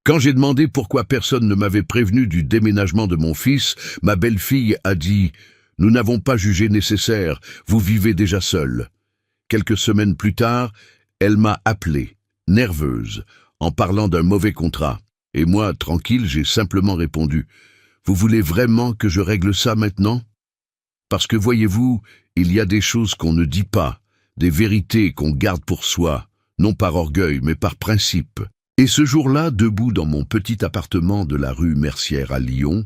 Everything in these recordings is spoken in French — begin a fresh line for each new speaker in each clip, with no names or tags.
Quand j'ai demandé pourquoi personne ne m'avait prévenu du déménagement de mon fils, ma belle-fille a dit « Nous n'avons pas jugé nécessaire, vous vivez déjà seul ». Quelques semaines plus tard, elle m'a appelé, nerveuse, en parlant d'un mauvais contrat. Et moi, tranquille, j'ai simplement répondu « Vous voulez vraiment que je règle ça maintenant ?» Parce que voyez-vous, il y a des choses qu'on ne dit pas, des vérités qu'on garde pour soi, non par orgueil mais par principe. Et ce jour-là, debout dans mon petit appartement de la rue Mercière à Lyon,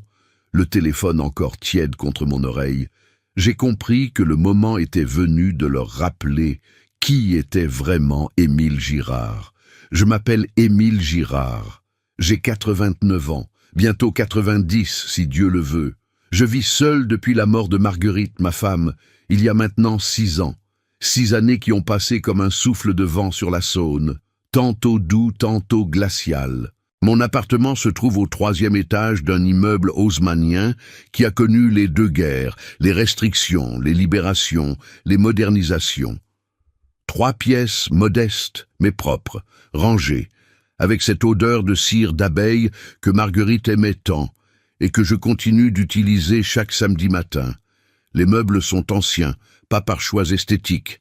le téléphone encore tiède contre mon oreille, j'ai compris que le moment était venu de leur rappeler qui était vraiment Émile Girard. Je m'appelle Émile Girard. J'ai 89 ans, bientôt 90 si Dieu le veut. Je vis seul depuis la mort de Marguerite, ma femme, il y a maintenant 6 ans. 6 années qui ont passé comme un souffle de vent sur la Saône, tantôt doux, tantôt glacial. Mon appartement se trouve au 3e étage d'un immeuble haussmannien qui a connu les 2 guerres, les restrictions, les libérations, les modernisations. 3 pièces modestes, mais propres, rangées, avec cette odeur de cire d'abeille que Marguerite aimait tant et que je continue d'utiliser chaque samedi matin. Les meubles sont anciens, pas par choix esthétiques,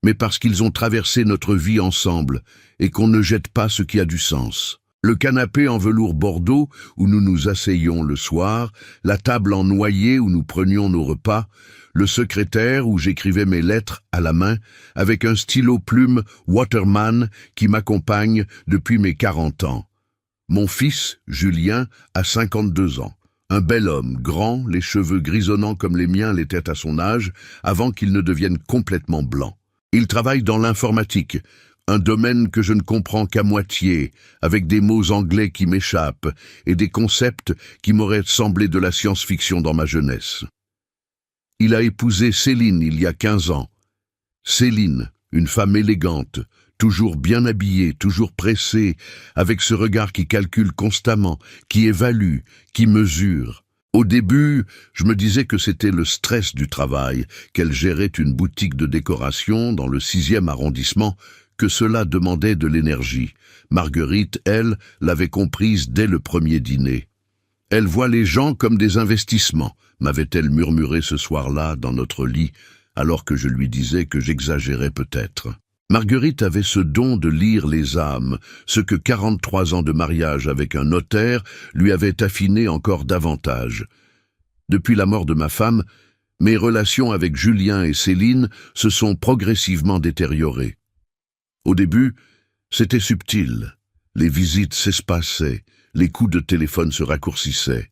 mais parce qu'ils ont traversé notre vie ensemble et qu'on ne jette pas ce qui a du sens. Le canapé en velours bordeaux où nous nous asseyons le soir, la table en noyer où nous prenions nos repas, le secrétaire où j'écrivais mes lettres à la main avec un stylo plume Waterman qui m'accompagne depuis mes 40 ans. Mon fils, Julien, a 52 ans. Un bel homme, grand, les cheveux grisonnants comme les miens l'étaient à son âge, avant qu'il ne devienne complètement blanc. Il travaille dans l'informatique, un domaine que je ne comprends qu'à moitié, avec des mots anglais qui m'échappent et des concepts qui m'auraient semblé de la science-fiction dans ma jeunesse. Il a épousé Céline il y a 15 ans. Céline, une femme élégante, toujours bien habillée, toujours pressée, avec ce regard qui calcule constamment, qui évalue, qui mesure. Au début, je me disais que c'était le stress du travail, qu'elle gérait une boutique de décoration dans le 6e arrondissement, que cela demandait de l'énergie. Marguerite, elle, l'avait comprise dès le premier dîner. Elle voit les gens comme des investissements, m'avait-elle murmuré ce soir-là dans notre lit, alors que je lui disais que j'exagérais peut-être. Marguerite avait ce don de lire les âmes, ce que 43 ans de mariage avec un notaire lui avait affiné encore davantage. Depuis la mort de ma femme, mes relations avec Julien et Céline se sont progressivement détériorées. Au début, c'était subtil. Les visites s'espaçaient, les coups de téléphone se raccourcissaient.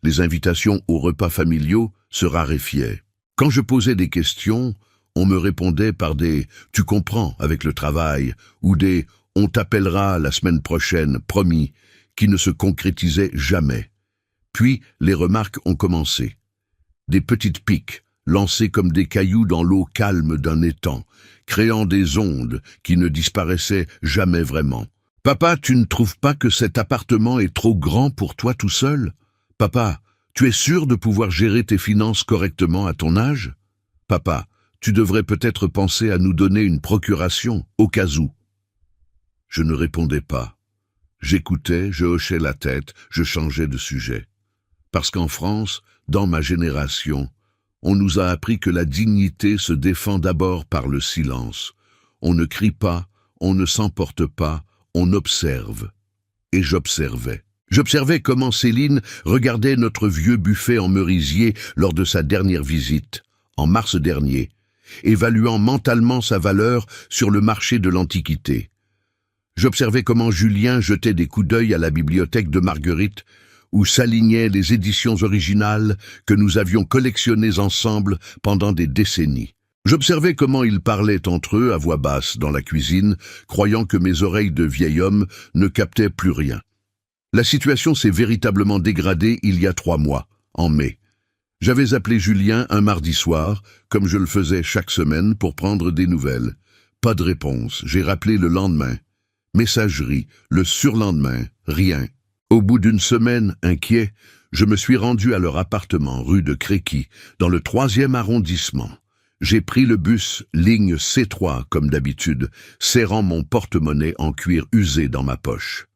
Les invitations aux repas familiaux se raréfiaient. Quand je posais des questions, on me répondait par des « tu comprends avec le travail » ou des « on t'appellera la semaine prochaine, promis », qui ne se concrétisaient jamais. Puis les remarques ont commencé. Des petites piques, lancées comme des cailloux dans l'eau calme d'un étang, créant des ondes qui ne disparaissaient jamais vraiment. « Papa, tu ne trouves pas que cet appartement est trop grand pour toi tout seul ? Papa, tu es sûr de pouvoir gérer tes finances correctement à ton âge ? Papa, tu devrais peut-être penser à nous donner une procuration, au cas où. » Je ne répondais pas. J'écoutais, je hochais la tête, je changeais de sujet. Parce qu'en France, dans ma génération, on nous a appris que la dignité se défend d'abord par le silence. On ne crie pas, on ne s'emporte pas, on observe. Et j'observais. J'observais comment Céline regardait notre vieux buffet en merisier lors de sa dernière visite, en mars dernier, évaluant mentalement sa valeur sur le marché de l'Antiquité. J'observais comment Julien jetait des coups d'œil à la bibliothèque de Marguerite, où s'alignaient les éditions originales que nous avions collectionnées ensemble pendant des décennies. J'observais comment ils parlaient entre eux à voix basse dans la cuisine, croyant que mes oreilles de vieil homme ne captaient plus rien. La situation s'est véritablement dégradée il y a 3 mois, en mai. J'avais appelé Julien un mardi soir, comme je le faisais chaque semaine, pour prendre des nouvelles. Pas de réponse, j'ai rappelé le lendemain. Messagerie, le surlendemain, rien. Au bout d'une semaine, inquiet, je me suis rendu à leur appartement, rue de Créqui, dans le 3e arrondissement. J'ai pris le bus, ligne C3, comme d'habitude, serrant mon porte-monnaie en cuir usé dans ma poche.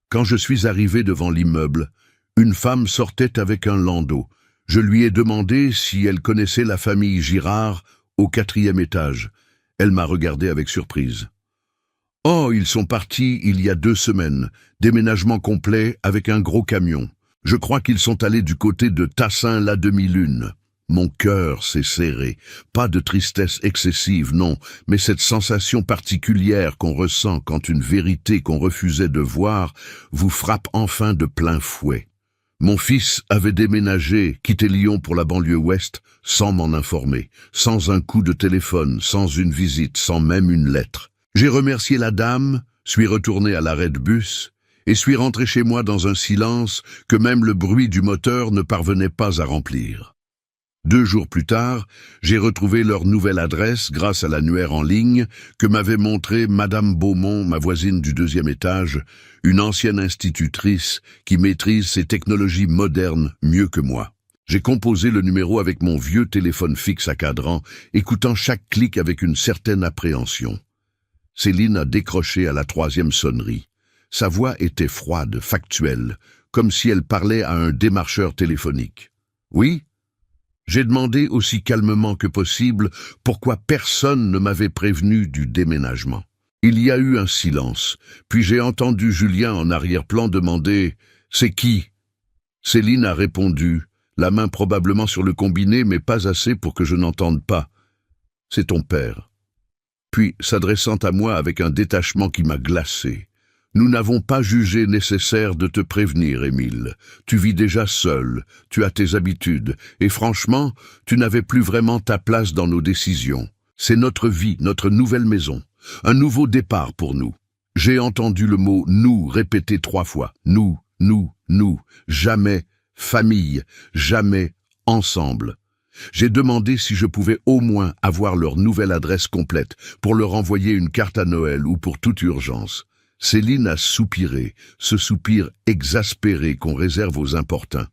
Quand je suis arrivé devant l'immeuble, une femme sortait avec un landau. Je lui ai demandé si elle connaissait la famille Girard au 4e étage. Elle m'a regardé avec surprise. « Oh, ils sont partis il y a 2 semaines, déménagement complet avec un gros camion. Je crois qu'ils sont allés du côté de Tassin-la-Demi-Lune. » Mon cœur s'est serré. Pas de tristesse excessive, non, mais cette sensation particulière qu'on ressent quand une vérité qu'on refusait de voir vous frappe enfin de plein fouet. Mon fils avait déménagé, quitté Lyon pour la banlieue ouest, sans m'en informer, sans un coup de téléphone, sans une visite, sans même une lettre. J'ai remercié la dame, suis retourné à l'arrêt de bus, et suis rentré chez moi dans un silence que même le bruit du moteur ne parvenait pas à remplir. 2 jours plus tard, j'ai retrouvé leur nouvelle adresse grâce à l'annuaire en ligne que m'avait montré Madame Beaumont, ma voisine du 2e étage, une ancienne institutrice qui maîtrise ces technologies modernes mieux que moi. J'ai composé le numéro avec mon vieux téléphone fixe à cadran, écoutant chaque clic avec une certaine appréhension. Céline a décroché à la 3e sonnerie. Sa voix était froide, factuelle, comme si elle parlait à un démarcheur téléphonique. « Oui ?» J'ai demandé aussi calmement que possible pourquoi personne ne m'avait prévenu du déménagement. Il y a eu un silence, puis j'ai entendu Julien en arrière-plan demander « C'est qui ?» Céline a répondu, la main probablement sur le combiné, mais pas assez pour que je n'entende pas. « C'est ton père. » Puis, s'adressant à moi avec un détachement qui m'a glacé. Nous n'avons pas jugé nécessaire de te prévenir, Émile. Tu vis déjà seul, tu as tes habitudes, et franchement, tu n'avais plus vraiment ta place dans nos décisions. C'est notre vie, notre nouvelle maison, un nouveau départ pour nous. J'ai entendu le mot « nous » répété 3 fois. Nous, jamais famille, jamais ensemble. J'ai demandé si je pouvais au moins avoir leur nouvelle adresse complète pour leur envoyer une carte à Noël ou pour toute urgence. Céline a soupiré, ce soupir exaspéré qu'on réserve aux importuns.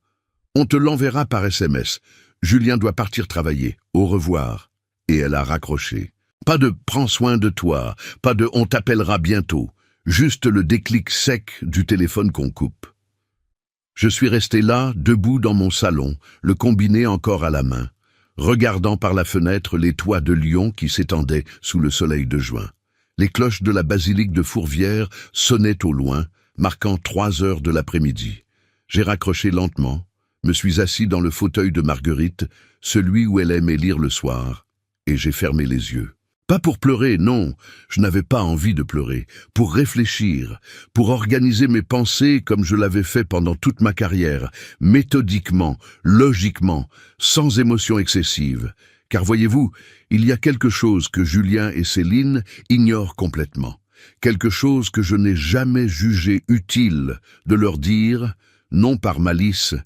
On te l'enverra par SMS. Julien doit partir travailler. Au revoir. Et elle a raccroché. Pas de « prends soin de toi », pas de « on t'appellera bientôt », juste le déclic sec du téléphone qu'on coupe. Je suis resté là, debout dans mon salon, le combiné encore à la main, regardant par la fenêtre les toits de Lyon qui s'étendaient sous le soleil de juin. Les cloches de la basilique de Fourvière sonnaient au loin, marquant 3 heures de l'après-midi. J'ai raccroché lentement, me suis assis dans le fauteuil de Marguerite, celui où elle aimait lire le soir, et j'ai fermé les yeux. Pas pour pleurer, non, je n'avais pas envie de pleurer, pour réfléchir, pour organiser mes pensées comme je l'avais fait pendant toute ma carrière, méthodiquement, logiquement, sans émotion excessive. Car voyez-vous, il y a quelque chose que Julien et Céline ignorent complètement, quelque chose que je n'ai jamais jugé utile de leur dire, non par malice,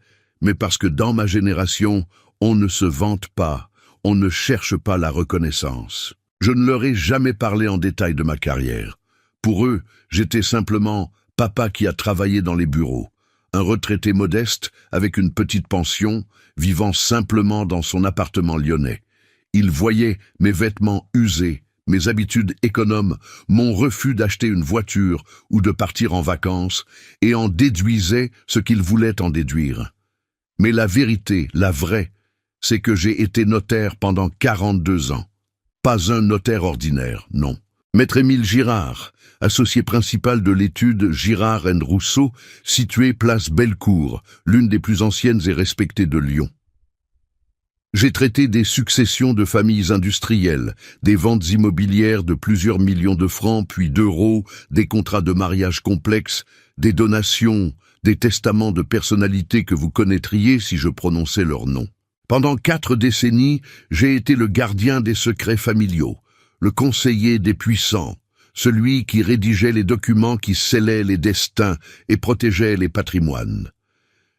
mais parce que dans ma génération, on ne se vante pas, on ne cherche pas la reconnaissance. Je ne leur ai jamais parlé en détail de ma carrière. Pour eux, j'étais simplement papa qui a travaillé dans les bureaux, un retraité modeste avec une petite pension, vivant simplement dans son appartement lyonnais. Ils voyaient mes vêtements usés, mes habitudes économes, mon refus d'acheter une voiture ou de partir en vacances, et en déduisaient ce qu'ils voulaient en déduire. Mais la vérité, la vraie, c'est que j'ai été notaire pendant 42 ans. Pas un notaire ordinaire, non. Maître Émile Girard, associé principal de l'étude Girard & Rousseau, située place Bellecour, l'une des plus anciennes et respectées de Lyon. J'ai traité des successions de familles industrielles, des ventes immobilières de plusieurs millions de francs puis d'euros, des contrats de mariage complexes, des donations, des testaments de personnalités que vous connaîtriez si je prononçais leurs noms. Pendant 4 décennies, j'ai été le gardien des secrets familiaux, le conseiller des puissants, celui qui rédigeait les documents qui scellaient les destins et protégeait les patrimoines.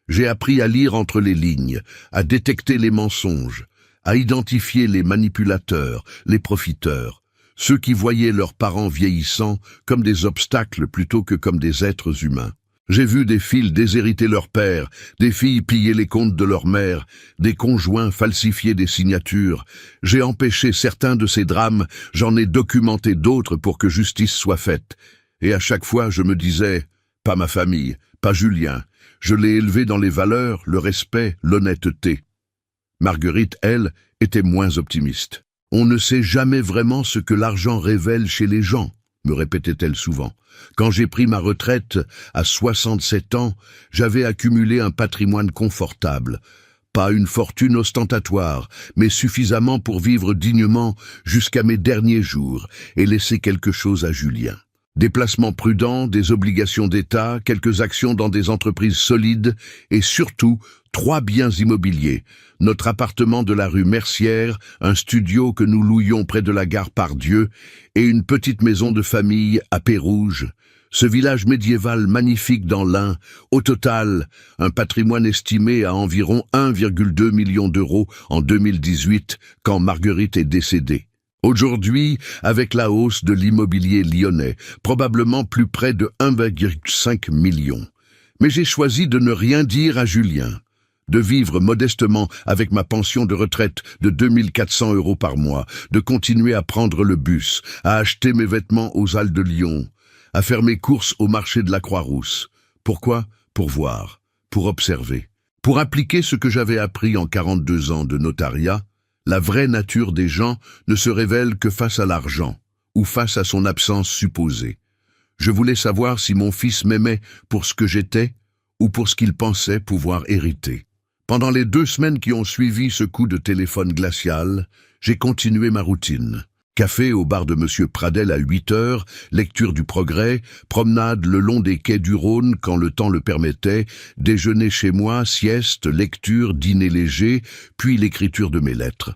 J'ai appris à lire entre les lignes, à détecter les mensonges, à identifier les manipulateurs, les profiteurs, ceux qui voyaient leurs parents vieillissants comme des obstacles plutôt que comme des êtres humains. J'ai vu des fils déshériter leur père, des filles piller les comptes de leur mère, des conjoints falsifier des signatures. J'ai empêché certains de ces drames, j'en ai documenté d'autres pour que justice soit faite. Et à chaque fois, je me disais, Pas ma famille, pas Julien. Je l'ai élevé dans les valeurs, le respect, l'honnêteté. Marguerite, elle, était moins optimiste. On ne sait jamais vraiment ce que l'argent révèle chez les gens, me répétait-elle souvent. Quand j'ai pris ma retraite, à 67 ans, j'avais accumulé un patrimoine confortable. Pas une fortune ostentatoire, mais suffisamment pour vivre dignement jusqu'à mes derniers jours et laisser quelque chose à Julien. Des placements prudents, des obligations d'État, quelques actions dans des entreprises solides et surtout 3 biens immobiliers. Notre appartement de la rue Mercière, un studio que nous louions près de la gare Pardieu et une petite maison de famille à Pérouges. Ce village médiéval magnifique dans l'Ain, au total, un patrimoine estimé à environ 1,2 million d'euros en 2018 quand Marguerite est décédée. Aujourd'hui, avec la hausse de l'immobilier lyonnais, probablement plus près de 1,5 million. Mais j'ai choisi de ne rien dire à Julien, de vivre modestement avec ma pension de retraite de 2400 € par mois, de continuer à prendre le bus, à acheter mes vêtements aux Halles de Lyon, à faire mes courses au marché de la Croix-Rousse. Pourquoi? Pour voir, pour observer, pour appliquer ce que j'avais appris en 42 ans de notariat. La vraie nature des gens ne se révèle que face à l'argent, ou face à son absence supposée. Je voulais savoir si mon fils m'aimait pour ce que j'étais, ou pour ce qu'il pensait pouvoir hériter. Pendant les 2 semaines qui ont suivi ce coup de téléphone glacial, j'ai continué ma routine. Café au bar de Monsieur Pradel à 8 heures, lecture du Progrès, promenade le long des quais du Rhône quand le temps le permettait, déjeuner chez moi, sieste, lecture, dîner léger, puis l'écriture de mes lettres.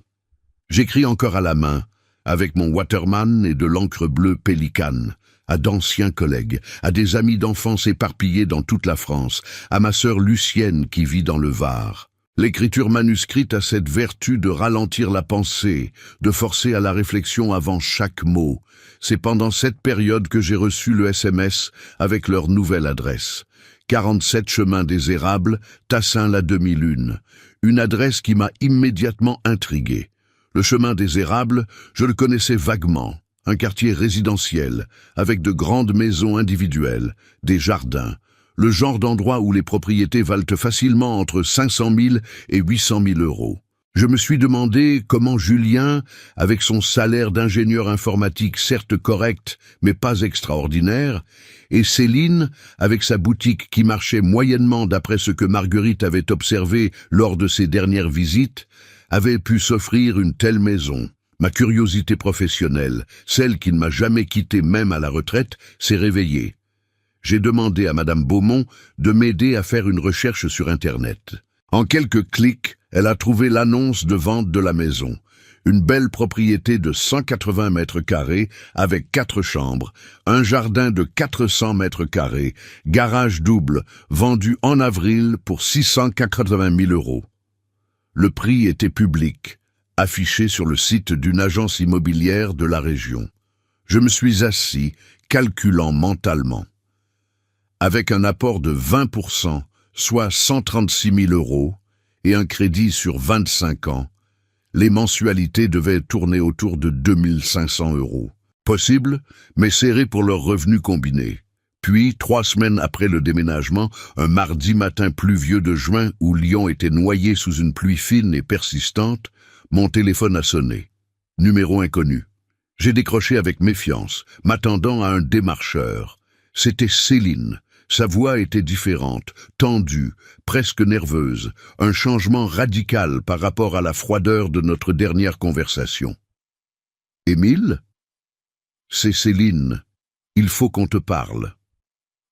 J'écris encore à la main, avec mon Waterman et de l'encre bleue Pélicane, à d'anciens collègues, à des amis d'enfance éparpillés dans toute la France, à ma sœur Lucienne qui vit dans le Var. L'écriture manuscrite a cette vertu de ralentir la pensée, de forcer à la réflexion avant chaque mot. C'est pendant cette période que j'ai reçu le SMS avec leur nouvelle adresse. 47 chemin des Érables, Tassin-la-Demi-Lune. Une adresse qui m'a immédiatement intrigué. Le chemin des Érables, je le connaissais vaguement. Un quartier résidentiel, avec de grandes maisons individuelles, des jardins. Le genre d'endroit où les propriétés valent facilement entre 500 000 et 800 000 €. Je me suis demandé comment Julien, avec son salaire d'ingénieur informatique certes correct, mais pas extraordinaire, et Céline, avec sa boutique qui marchait moyennement d'après ce que Marguerite avait observé lors de ses dernières visites, avaient pu s'offrir une telle maison. Ma curiosité professionnelle, celle qui ne m'a jamais quitté même à la retraite, s'est réveillée. J'ai demandé à Madame Beaumont de m'aider à faire une recherche sur Internet. En quelques clics, elle a trouvé l'annonce de vente de la maison. Une belle propriété de 180 mètres carrés avec 4 chambres, un jardin de 400 mètres carrés, garage double, vendu en avril pour 680 000 €. Le prix était public, affiché sur le site d'une agence immobilière de la région. Je me suis assis, calculant mentalement. Avec un apport de 20%, soit 136 000 €, et un crédit sur 25 ans, les mensualités devaient tourner autour de 2 500 €. Possible, mais serré pour leurs revenus combinés. Puis, 3 semaines après le déménagement, un mardi matin pluvieux de juin où Lyon était noyé sous une pluie fine et persistante, mon téléphone a sonné. Numéro inconnu. J'ai décroché avec méfiance, m'attendant à un démarcheur. C'était Céline. Sa voix était différente, tendue, presque nerveuse, un changement radical par rapport à la froideur de notre dernière conversation. « Émile ? C'est Céline. Il faut qu'on te parle.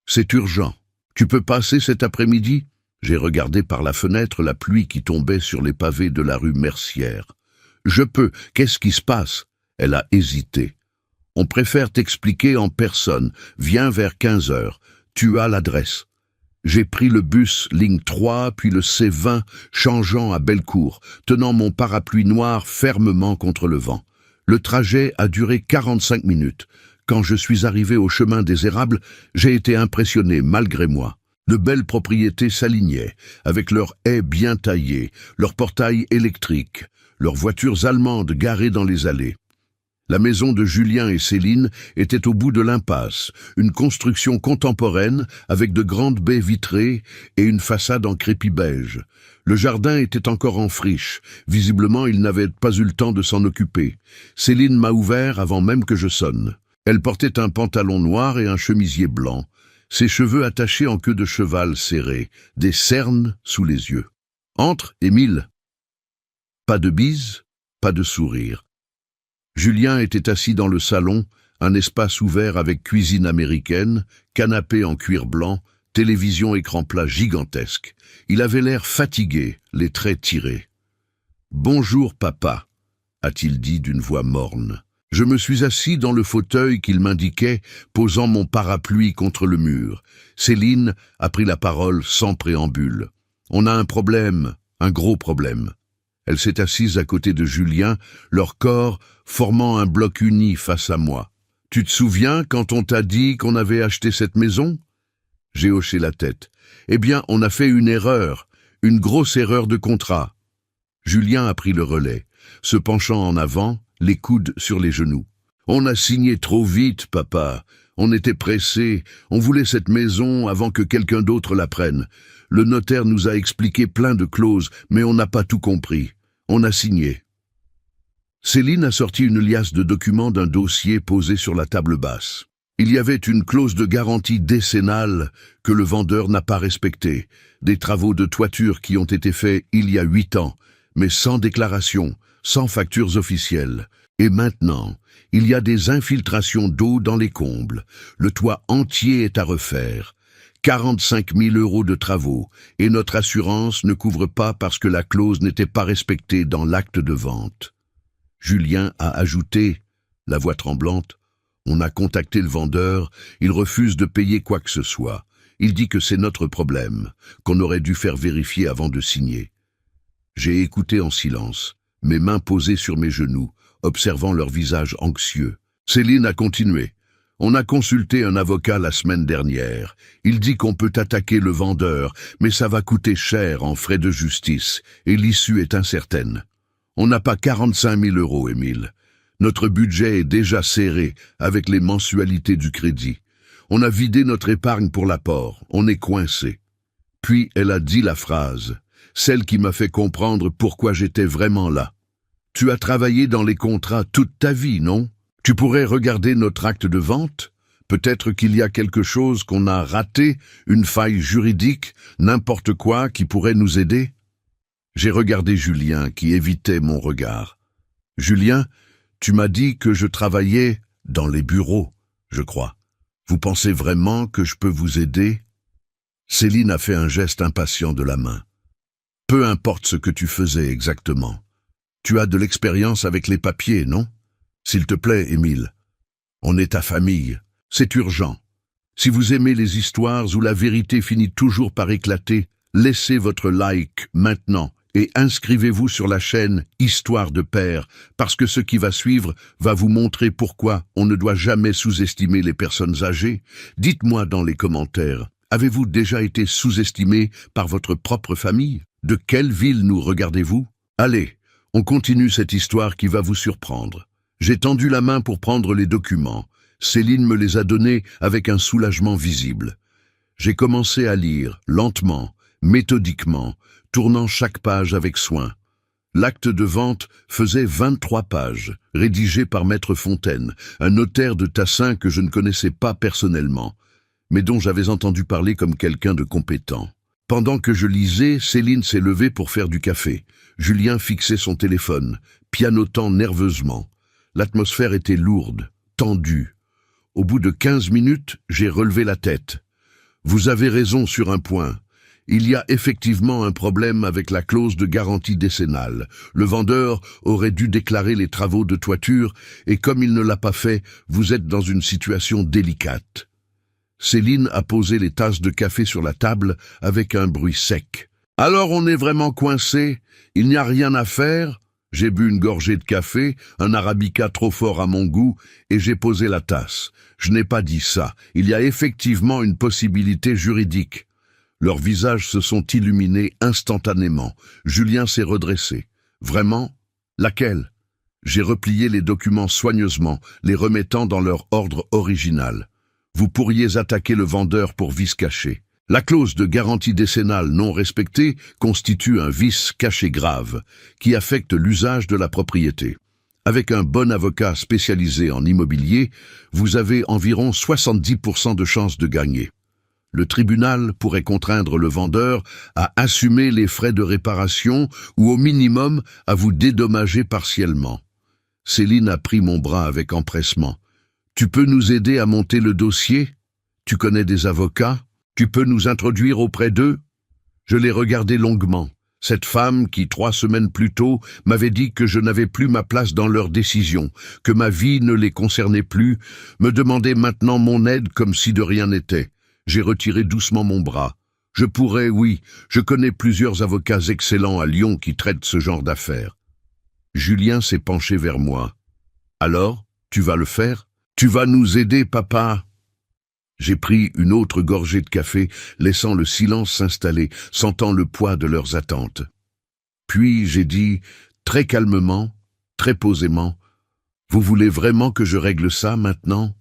C'est urgent. Tu peux passer cet après-midi ?» J'ai regardé par la fenêtre la pluie qui tombait sur les pavés de la rue Mercière. « Je peux. Qu'est-ce qui se passe ?» Elle a hésité. « On préfère t'expliquer en personne. Viens vers 15 heures. Tu as l'adresse. » J'ai pris le bus ligne 3, puis le C20, changeant à Bellecour, tenant mon parapluie noir fermement contre le vent. Le trajet a duré 45 minutes. Quand je suis arrivé au chemin des Érables, j'ai été impressionné malgré moi. De belles propriétés s'alignaient, avec leurs haies bien taillées, leurs portails électriques, leurs voitures allemandes garées dans les allées. La maison de Julien et Céline était au bout de l'impasse, une construction contemporaine avec de grandes baies vitrées et une façade en crépi beige. Le jardin était encore en friche. Visiblement, il n'avait pas eu le temps de s'en occuper. Céline m'a ouvert avant même que je sonne. Elle portait un pantalon noir et un chemisier blanc, ses cheveux attachés en queue de cheval serrée, des cernes sous les yeux. « Entre, Émile !» Pas de bise, pas de sourire. Julien était assis dans le salon, un espace ouvert avec cuisine américaine, canapé en cuir blanc, télévision écran plat gigantesque. Il avait l'air fatigué, les traits tirés. « Bonjour, papa », a-t-il dit d'une voix morne. Je me suis assis dans le fauteuil qu'il m'indiquait, posant mon parapluie contre le mur. Céline a pris la parole sans préambule. « On a un problème, un gros problème. » Elle s'est assise à côté de Julien, leur corps formant un bloc uni face à moi. « Tu te souviens quand on t'a dit qu'on avait acheté cette maison ?» J'ai hoché la tête. « Eh bien, on a fait une erreur, une grosse erreur de contrat. » Julien a pris le relais, se penchant en avant, les coudes sur les genoux. « On a signé trop vite, papa. On était pressés. On voulait cette maison avant que quelqu'un d'autre la prenne. Le notaire nous a expliqué plein de clauses, mais on n'a pas tout compris. On a signé. » Céline a sorti une liasse de documents d'un dossier posé sur la table basse. Il y avait une clause de garantie décennale que le vendeur n'a pas respectée, des travaux de toiture qui ont été faits il y a 8 ans, mais sans déclaration, sans factures officielles. Et maintenant, il y a des infiltrations d'eau dans les combles. Le toit entier est à refaire. 45 000 € de travaux, et notre assurance ne couvre pas parce que la clause n'était pas respectée dans l'acte de vente. Julien a ajouté, la voix tremblante, « On a contacté le vendeur, il refuse de payer quoi que ce soit. Il dit que c'est notre problème, qu'on aurait dû faire vérifier avant de signer. » J'ai écouté en silence, mes mains posées sur mes genoux, observant leur visage anxieux. Céline a continué. « On a consulté un avocat la semaine dernière. Il dit qu'on peut attaquer le vendeur, mais ça va coûter cher en frais de justice, et l'issue est incertaine. On n'a pas 45 000 €, Émile. Notre budget est déjà serré avec les mensualités du crédit. On a vidé notre épargne pour l'apport. On est coincé. » Puis elle a dit la phrase, celle qui m'a fait comprendre pourquoi j'étais vraiment là. « Tu as travaillé dans les contrats toute ta vie, non ? Tu pourrais regarder notre acte de vente ? Peut-être qu'il y a quelque chose qu'on a raté, une faille juridique, n'importe quoi qui pourrait nous aider ?» J'ai regardé Julien qui évitait mon regard. « Julien, tu m'as dit que je travaillais dans les bureaux, je crois. Vous pensez vraiment que je peux vous aider ?» Céline a fait un geste impatient de la main. « Peu importe ce que tu faisais exactement. Tu as de l'expérience avec les papiers, non ? S'il te plaît, Émile. On est ta famille. C'est urgent. Si vous aimez les histoires où la vérité finit toujours par éclater, laissez votre like maintenant et inscrivez-vous sur la chaîne Histoire de Père, parce que ce qui va suivre va vous montrer pourquoi on ne doit jamais sous-estimer les personnes âgées. Dites-moi dans les commentaires, avez-vous déjà été sous-estimé par votre propre famille ? De quelle ville nous regardez-vous ? Allez, on continue cette histoire qui va vous surprendre. J'ai tendu la main pour prendre les documents. Céline me les a donnés avec un soulagement visible. J'ai commencé à lire, lentement, méthodiquement, tournant chaque page avec soin. L'acte de vente faisait 23 pages, rédigé par Maître Fontaine, un notaire de Tassin que je ne connaissais pas personnellement, mais dont j'avais entendu parler comme quelqu'un de compétent. Pendant que je lisais, Céline s'est levée pour faire du café. Julien fixait son téléphone, pianotant nerveusement. L'atmosphère était lourde, tendue. Au bout de 15 minutes, j'ai relevé la tête. « Vous avez raison sur un point. Il y a effectivement un problème avec la clause de garantie décennale. Le vendeur aurait dû déclarer les travaux de toiture et comme il ne l'a pas fait, vous êtes dans une situation délicate. » Céline a posé les tasses de café sur la table avec un bruit sec. « Alors on est vraiment coincé? Il n'y a rien à faire ?» J'ai bu une gorgée de café, un arabica trop fort à mon goût, et j'ai posé la tasse. Je n'ai pas dit ça. Il y a effectivement une possibilité juridique. Leurs visages se sont illuminés instantanément. Julien s'est redressé. Vraiment ? Laquelle ? J'ai replié les documents soigneusement, les remettant dans leur ordre original. Vous pourriez attaquer le vendeur pour vice caché. La clause de garantie décennale non respectée constitue un vice caché grave, qui affecte l'usage de la propriété. Avec un bon avocat spécialisé en immobilier, vous avez environ 70% de chances de gagner. Le tribunal pourrait contraindre le vendeur à assumer les frais de réparation ou au minimum à vous dédommager partiellement. Céline a pris mon bras avec empressement. « Tu peux nous aider à monter le dossier? Tu connais des avocats? Tu peux nous introduire auprès d'eux ?» Je l'ai regardé longuement. Cette femme qui, 3 semaines plus tôt, m'avait dit que je n'avais plus ma place dans leurs décisions, que ma vie ne les concernait plus, me demandait maintenant mon aide comme si de rien n'était. J'ai retiré doucement mon bras. Je pourrais, oui, je connais plusieurs avocats excellents à Lyon qui traitent ce genre d'affaires. Julien s'est penché vers moi. « Alors, tu vas le faire? Tu vas nous aider, papa ?» J'ai pris une autre gorgée de café, laissant le silence s'installer, sentant le poids de leurs attentes. Puis j'ai dit, très calmement, très posément, « Vous voulez vraiment que je règle ça maintenant ?»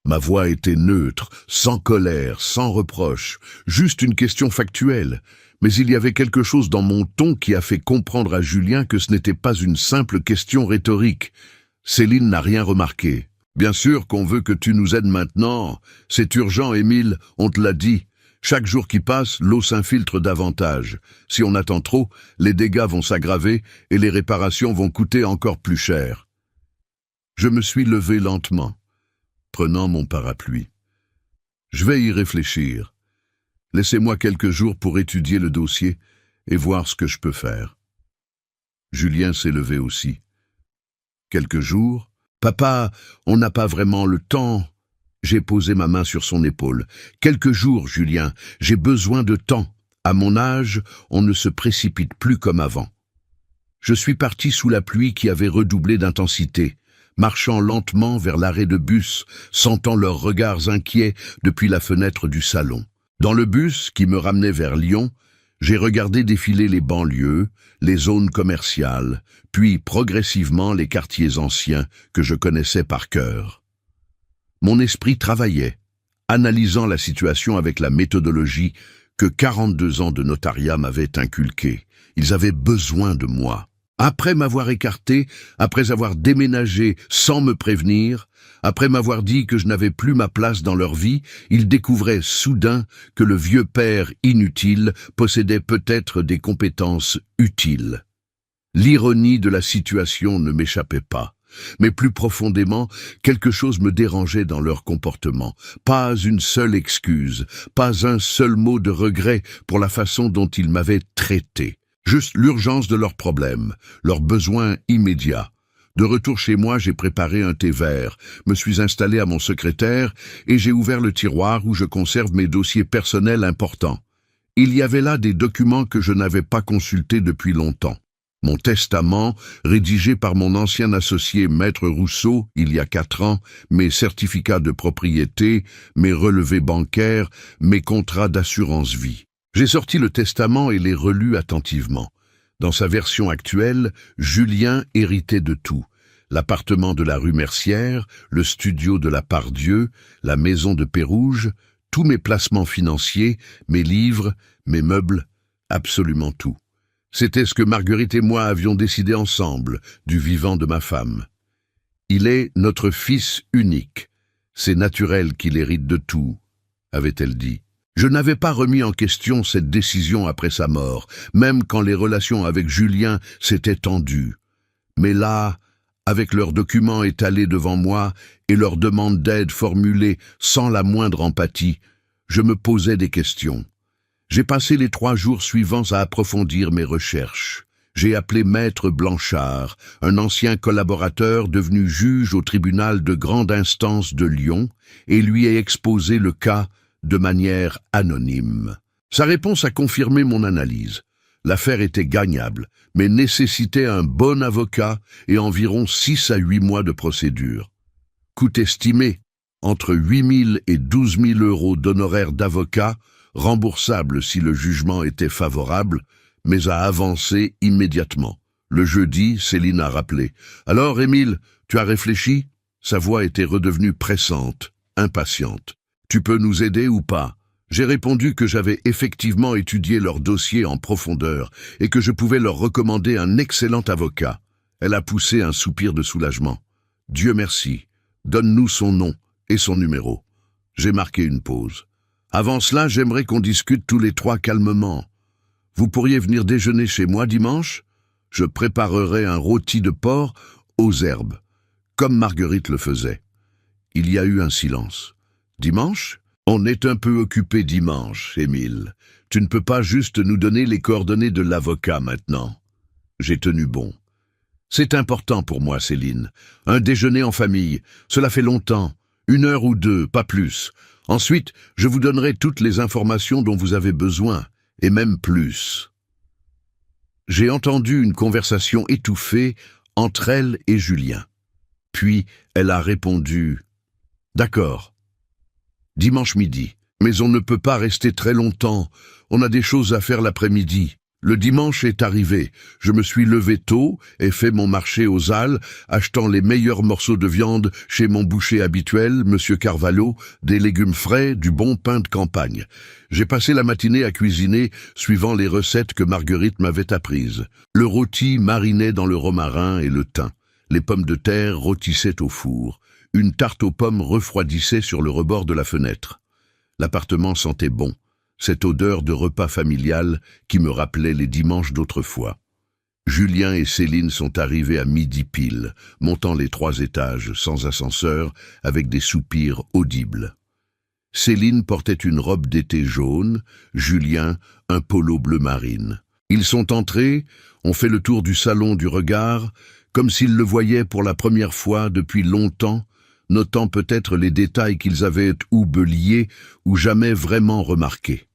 Ma voix était neutre, sans colère, sans reproche, juste une question factuelle. Mais il y avait quelque chose dans mon ton qui a fait comprendre à Julien que ce n'était pas une simple question rhétorique. Céline n'a rien remarqué. « Bien sûr qu'on veut que tu nous aides maintenant. C'est urgent, Émile, on te l'a dit. Chaque jour qui passe, l'eau s'infiltre davantage. Si on attend trop, les dégâts vont s'aggraver et les réparations vont coûter encore plus cher. » Je me suis levé lentement, prenant mon parapluie. « Je vais y réfléchir. Laissez-moi quelques jours pour étudier le dossier et voir ce que je peux faire. » Julien s'est levé aussi. « Quelques jours ? Papa, on n'a pas vraiment le temps. » J'ai posé ma main sur son épaule. « Quelques jours, Julien, j'ai besoin de temps. À mon âge, on ne se précipite plus comme avant. » Je suis parti sous la pluie qui avait redoublé d'intensité, marchant lentement vers l'arrêt de bus, sentant leurs regards inquiets depuis la fenêtre du salon. Dans le bus qui me ramenait vers Lyon, j'ai regardé défiler les banlieues, les zones commerciales, puis progressivement les quartiers anciens que je connaissais par cœur. Mon esprit travaillait, analysant la situation avec la méthodologie que 42 ans de notariat m'avaient inculquée. Ils avaient besoin de moi. Après m'avoir écarté, après avoir déménagé sans me prévenir, après m'avoir dit que je n'avais plus ma place dans leur vie, ils découvraient soudain que le vieux père inutile possédait peut-être des compétences utiles. L'ironie de la situation ne m'échappait pas, mais plus profondément, quelque chose me dérangeait dans leur comportement. Pas une seule excuse, pas un seul mot de regret pour la façon dont ils m'avaient traité. Juste l'urgence de leurs problèmes, leurs besoins immédiats. De retour chez moi, j'ai préparé un thé vert, me suis installé à mon secrétaire et j'ai ouvert le tiroir où je conserve mes dossiers personnels importants. Il y avait là des documents que je n'avais pas consultés depuis longtemps. Mon testament, rédigé par mon ancien associé Maître Rousseau il y a 4 ans, mes certificats de propriété, mes relevés bancaires, mes contrats d'assurance vie. J'ai sorti le testament et l'ai relu attentivement. Dans sa version actuelle, Julien héritait de tout. L'appartement de la rue Mercière, le studio de la Part-Dieu, la maison de Pérouge, tous mes placements financiers, mes livres, mes meubles, absolument tout. C'était ce que Marguerite et moi avions décidé ensemble, du vivant de ma femme. Il est notre fils unique. C'est naturel qu'il hérite de tout, avait-elle dit. Je n'avais pas remis en question cette décision après sa mort, même quand les relations avec Julien s'étaient tendues. Mais là, avec leurs documents étalés devant moi et leurs demandes d'aide formulées sans la moindre empathie, je me posais des questions. J'ai passé les 3 jours suivants à approfondir mes recherches. J'ai appelé Maître Blanchard, un ancien collaborateur devenu juge au tribunal de grande instance de Lyon, et lui ai exposé le cas de manière anonyme. Sa réponse a confirmé mon analyse. L'affaire était gagnable, mais nécessitait un bon avocat et environ 6 à 8 mois de procédure. Coût estimé, entre 8 000 et 12 000 euros d'honoraires d'avocat, remboursables si le jugement était favorable, mais à avancer immédiatement. Le jeudi, Céline a rappelé. « Alors, Émile, tu as réfléchi ?» Sa voix était redevenue pressante, impatiente. « Tu peux nous aider ou pas ?» J'ai répondu que j'avais effectivement étudié leur dossier en profondeur et que je pouvais leur recommander un excellent avocat. Elle a poussé un soupir de soulagement. « Dieu merci. Donne-nous son nom et son numéro. » J'ai marqué une pause. « Avant cela, j'aimerais qu'on discute tous les trois calmement. Vous pourriez venir déjeuner chez moi dimanche ? Je préparerai un rôti de porc aux herbes, comme Marguerite le faisait. » Il y a eu un silence. « Dimanche ? On est un peu occupé dimanche, Émile. Tu ne peux pas juste nous donner les coordonnées de l'avocat maintenant. » J'ai tenu bon. « C'est important pour moi, Céline. Un déjeuner en famille, cela fait longtemps. 1 heure ou 2, pas plus. Ensuite, je vous donnerai toutes les informations dont vous avez besoin, et même plus. » J'ai entendu une conversation étouffée entre elle et Julien. Puis, elle a répondu « D'accord. Dimanche midi. Mais on ne peut pas rester très longtemps. On a des choses à faire l'après-midi. » Le dimanche est arrivé. Je me suis levé tôt et fait mon marché aux Halles, achetant les meilleurs morceaux de viande chez mon boucher habituel, Monsieur Carvalho, des légumes frais, du bon pain de campagne. J'ai passé la matinée à cuisiner, suivant les recettes que Marguerite m'avait apprises. Le rôti marinait dans le romarin et le thym. Les pommes de terre rôtissaient au four. Une tarte aux pommes refroidissait sur le rebord de la fenêtre. L'appartement sentait bon. Cette odeur de repas familial qui me rappelait les dimanches d'autrefois. Julien et Céline sont arrivés à midi pile, montant les 3 étages, sans ascenseur, avec des soupirs audibles. Céline portait une robe d'été jaune, Julien un polo bleu marine. Ils sont entrés, ont fait le tour du salon du regard, comme s'ils le voyaient pour la première fois depuis longtemps, notant peut-être les détails qu'ils avaient oubliés ou jamais vraiment remarqués.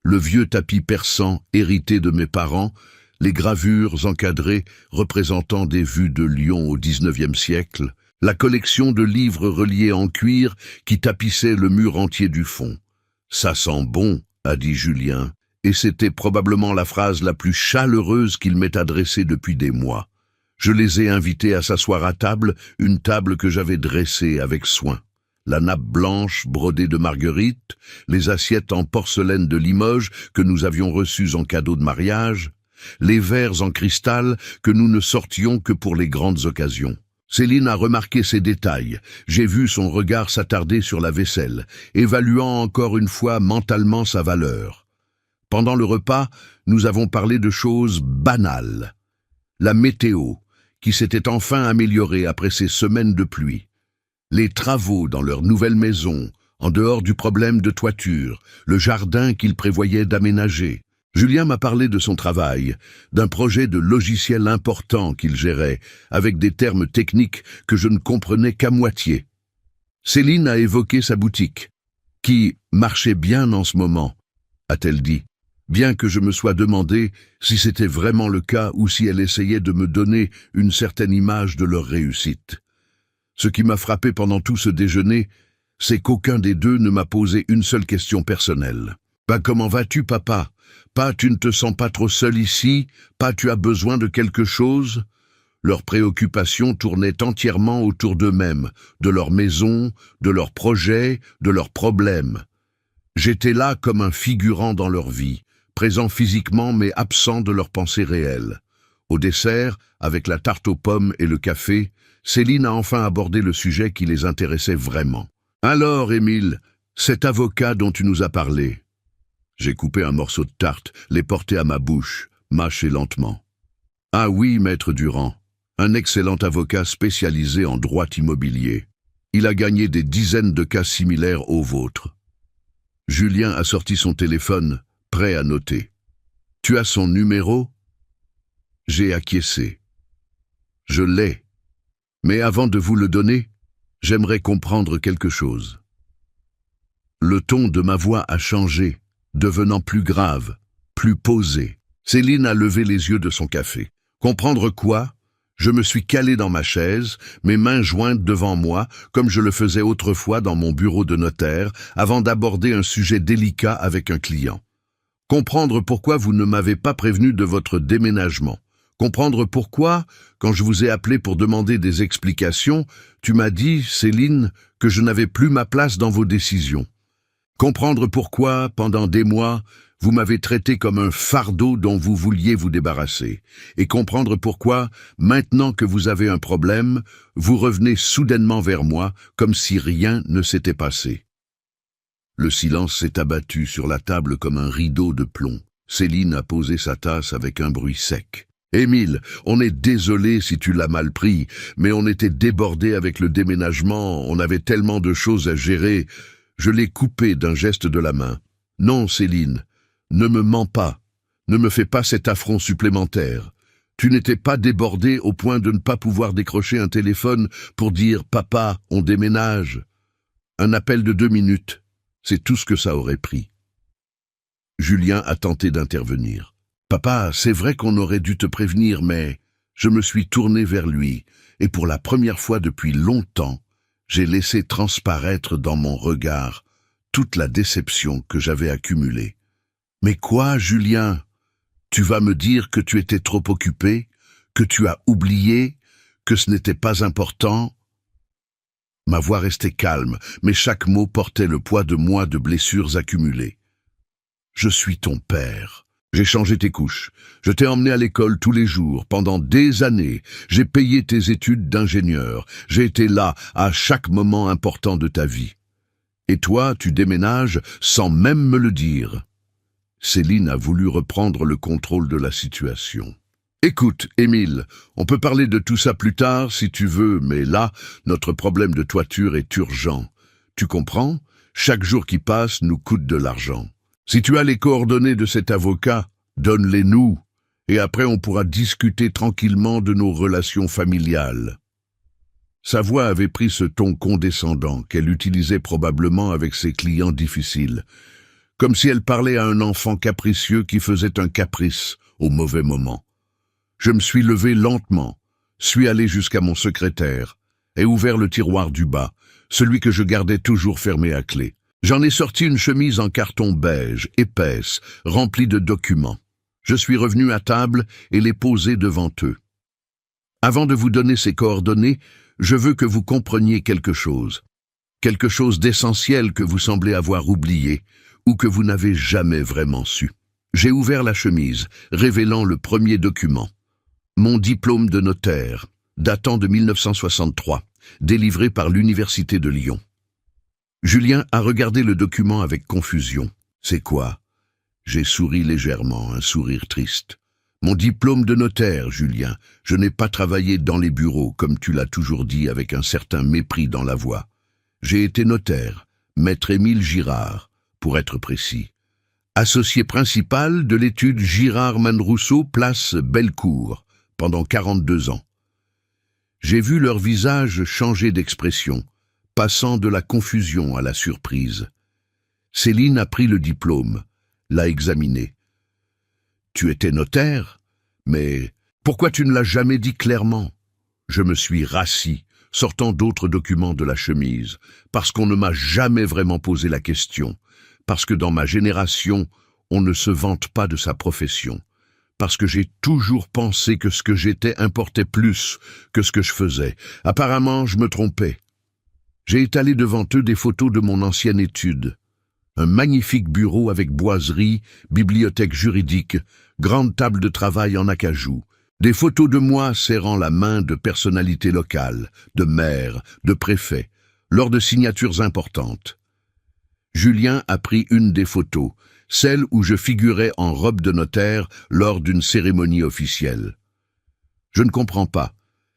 Le vieux tapis persan hérité de mes parents, les gravures encadrées représentant des vues de Lyon au XIXe siècle, la collection de livres reliés en cuir qui tapissait le mur entier du fond. « Ça sent bon », a dit Julien, et c'était probablement la phrase la plus chaleureuse qu'il m'ait adressée depuis des mois. Je les ai invités à s'asseoir à table, une table que j'avais dressée avec soin. La nappe blanche brodée de Marguerite, les assiettes en porcelaine de Limoges que nous avions reçues en cadeau de mariage, les verres en cristal que nous ne sortions que pour les grandes occasions. Céline a remarqué ces détails. J'ai vu son regard s'attarder sur la vaisselle, évaluant encore une fois mentalement sa valeur. Pendant le repas, nous avons parlé de choses banales. La météo, qui s'était enfin améliorée après ces semaines de pluie. Les travaux dans leur nouvelle maison, en dehors du problème de toiture, le jardin qu'ils prévoyaient d'aménager. Julien m'a parlé de son travail, d'un projet de logiciel important qu'il gérait, avec des termes techniques que je ne comprenais qu'à moitié. Céline a évoqué sa boutique, qui marchait bien en ce moment, a-t-elle dit, bien que je me sois demandé si c'était vraiment le cas ou si elle essayait de me donner une certaine image de leur réussite. Ce qui m'a frappé pendant tout ce déjeuner, c'est qu'aucun des deux ne m'a posé une seule question personnelle. « Bah, comment vas-tu, papa ? Pas, tu ne te sens pas trop seul ici ? Pas, tu as besoin de quelque chose ?» Leurs préoccupations tournaient entièrement autour d'eux-mêmes, de leur maison, de leurs projets, de leurs problèmes. J'étais là comme un figurant dans leur vie, présent physiquement mais absent de leurs pensées réelles. Au dessert, avec la tarte aux pommes et le café, Céline a enfin abordé le sujet qui les intéressait vraiment. « Alors, Émile, cet avocat dont tu nous as parlé. » J'ai coupé un morceau de tarte, l'ai porté à ma bouche, mâché lentement. « Ah oui, maître Durand, un excellent avocat spécialisé en droit immobilier. Il a gagné des dizaines de cas similaires aux vôtres. » Julien a sorti son téléphone, prêt à noter. « Tu as son numéro ?» J'ai acquiescé. « Je l'ai. Mais avant de vous le donner, j'aimerais comprendre quelque chose. » Le ton de ma voix a changé, devenant plus grave, plus posé. Céline a levé les yeux de son café. Comprendre quoi ? Je me suis calé dans ma chaise, mes mains jointes devant moi, comme je le faisais autrefois dans mon bureau de notaire, avant d'aborder un sujet délicat avec un client. Comprendre pourquoi vous ne m'avez pas prévenu de votre déménagement. Comprendre pourquoi, quand je vous ai appelé pour demander des explications, tu m'as dit, Céline, que je n'avais plus ma place dans vos décisions. Comprendre pourquoi, pendant des mois, vous m'avez traité comme un fardeau dont vous vouliez vous débarrasser. Et comprendre pourquoi, maintenant que vous avez un problème, vous revenez soudainement vers moi, comme si rien ne s'était passé. Le silence s'est abattu sur la table comme un rideau de plomb. Céline a posé sa tasse avec un bruit sec. Émile, on est désolé si tu l'as mal pris, mais on était débordé avec le déménagement, on avait tellement de choses à gérer. Je l'ai coupé d'un geste de la main. Non, Céline, ne me mens pas. Ne me fais pas cet affront supplémentaire. Tu n'étais pas débordé au point de ne pas pouvoir décrocher un téléphone pour dire « Papa, on déménage ». Un appel de 2 minutes, c'est tout ce que ça aurait pris. Julien a tenté d'intervenir. « Papa, c'est vrai qu'on aurait dû te prévenir, mais… » Je me suis tourné vers lui, et pour la première fois depuis longtemps, j'ai laissé transparaître dans mon regard toute la déception que j'avais accumulée. « Mais quoi, Julien? Tu vas me dire que tu étais trop occupé, que tu as oublié, que ce n'était pas important ?» Ma voix restait calme, mais chaque mot portait le poids de mois de blessures accumulées. « Je suis ton père. J'ai changé tes couches. Je t'ai emmené à l'école tous les jours, pendant des années. J'ai payé tes études d'ingénieur. J'ai été là à chaque moment important de ta vie. Et toi, tu déménages sans même me le dire. » Céline a voulu reprendre le contrôle de la situation. « Écoute, Émile, on peut parler de tout ça plus tard si tu veux, mais là, notre problème de toiture est urgent. Tu comprends? Chaque jour qui passe nous coûte de l'argent. Si tu as les coordonnées de cet avocat, donne-les-nous, et après on pourra discuter tranquillement de nos relations familiales. » Sa voix avait pris ce ton condescendant qu'elle utilisait probablement avec ses clients difficiles, comme si elle parlait à un enfant capricieux qui faisait un caprice au mauvais moment. Je me suis levé lentement, suis allé jusqu'à mon secrétaire et ouvert le tiroir du bas, celui que je gardais toujours fermé à clé. J'en ai sorti une chemise en carton beige, épaisse, remplie de documents. Je suis revenu à table et l'ai posée devant eux. Avant de vous donner ces coordonnées, je veux que vous compreniez quelque chose d'essentiel que vous semblez avoir oublié ou que vous n'avez jamais vraiment su. J'ai ouvert la chemise, révélant le premier document. Mon diplôme de notaire, datant de 1963, délivré par l'Université de Lyon. Julien a regardé le document avec confusion. « C'est quoi ?» J'ai souri légèrement, un sourire triste. « Mon diplôme de notaire, Julien. Je n'ai pas travaillé dans les bureaux, comme tu l'as toujours dit avec un certain mépris dans la voix. J'ai été notaire, maître Émile Girard, pour être précis. Associé principal de l'étude Girard-Mann-Rousseau, place Bellecour, pendant 42 ans. J'ai vu leur visage changer d'expression, passant de la confusion à la surprise. Céline a pris le diplôme, l'a examiné. « Tu étais notaire, mais pourquoi tu ne l'as jamais dit clairement ?» Je me suis rassis, sortant d'autres documents de la chemise, parce qu'on ne m'a jamais vraiment posé la question, parce que dans ma génération, on ne se vante pas de sa profession, parce que j'ai toujours pensé que ce que j'étais importait plus que ce que je faisais. Apparemment, je me trompais. J'ai étalé devant eux des photos de mon ancienne étude. Un magnifique bureau avec boiserie, bibliothèque juridique, grande table de travail en acajou. Des photos de moi serrant la main de personnalités locales, de maires, de préfets, lors de signatures importantes. Julien a pris une des photos, celle où je figurais en robe de notaire lors d'une cérémonie officielle. Je ne comprends pas.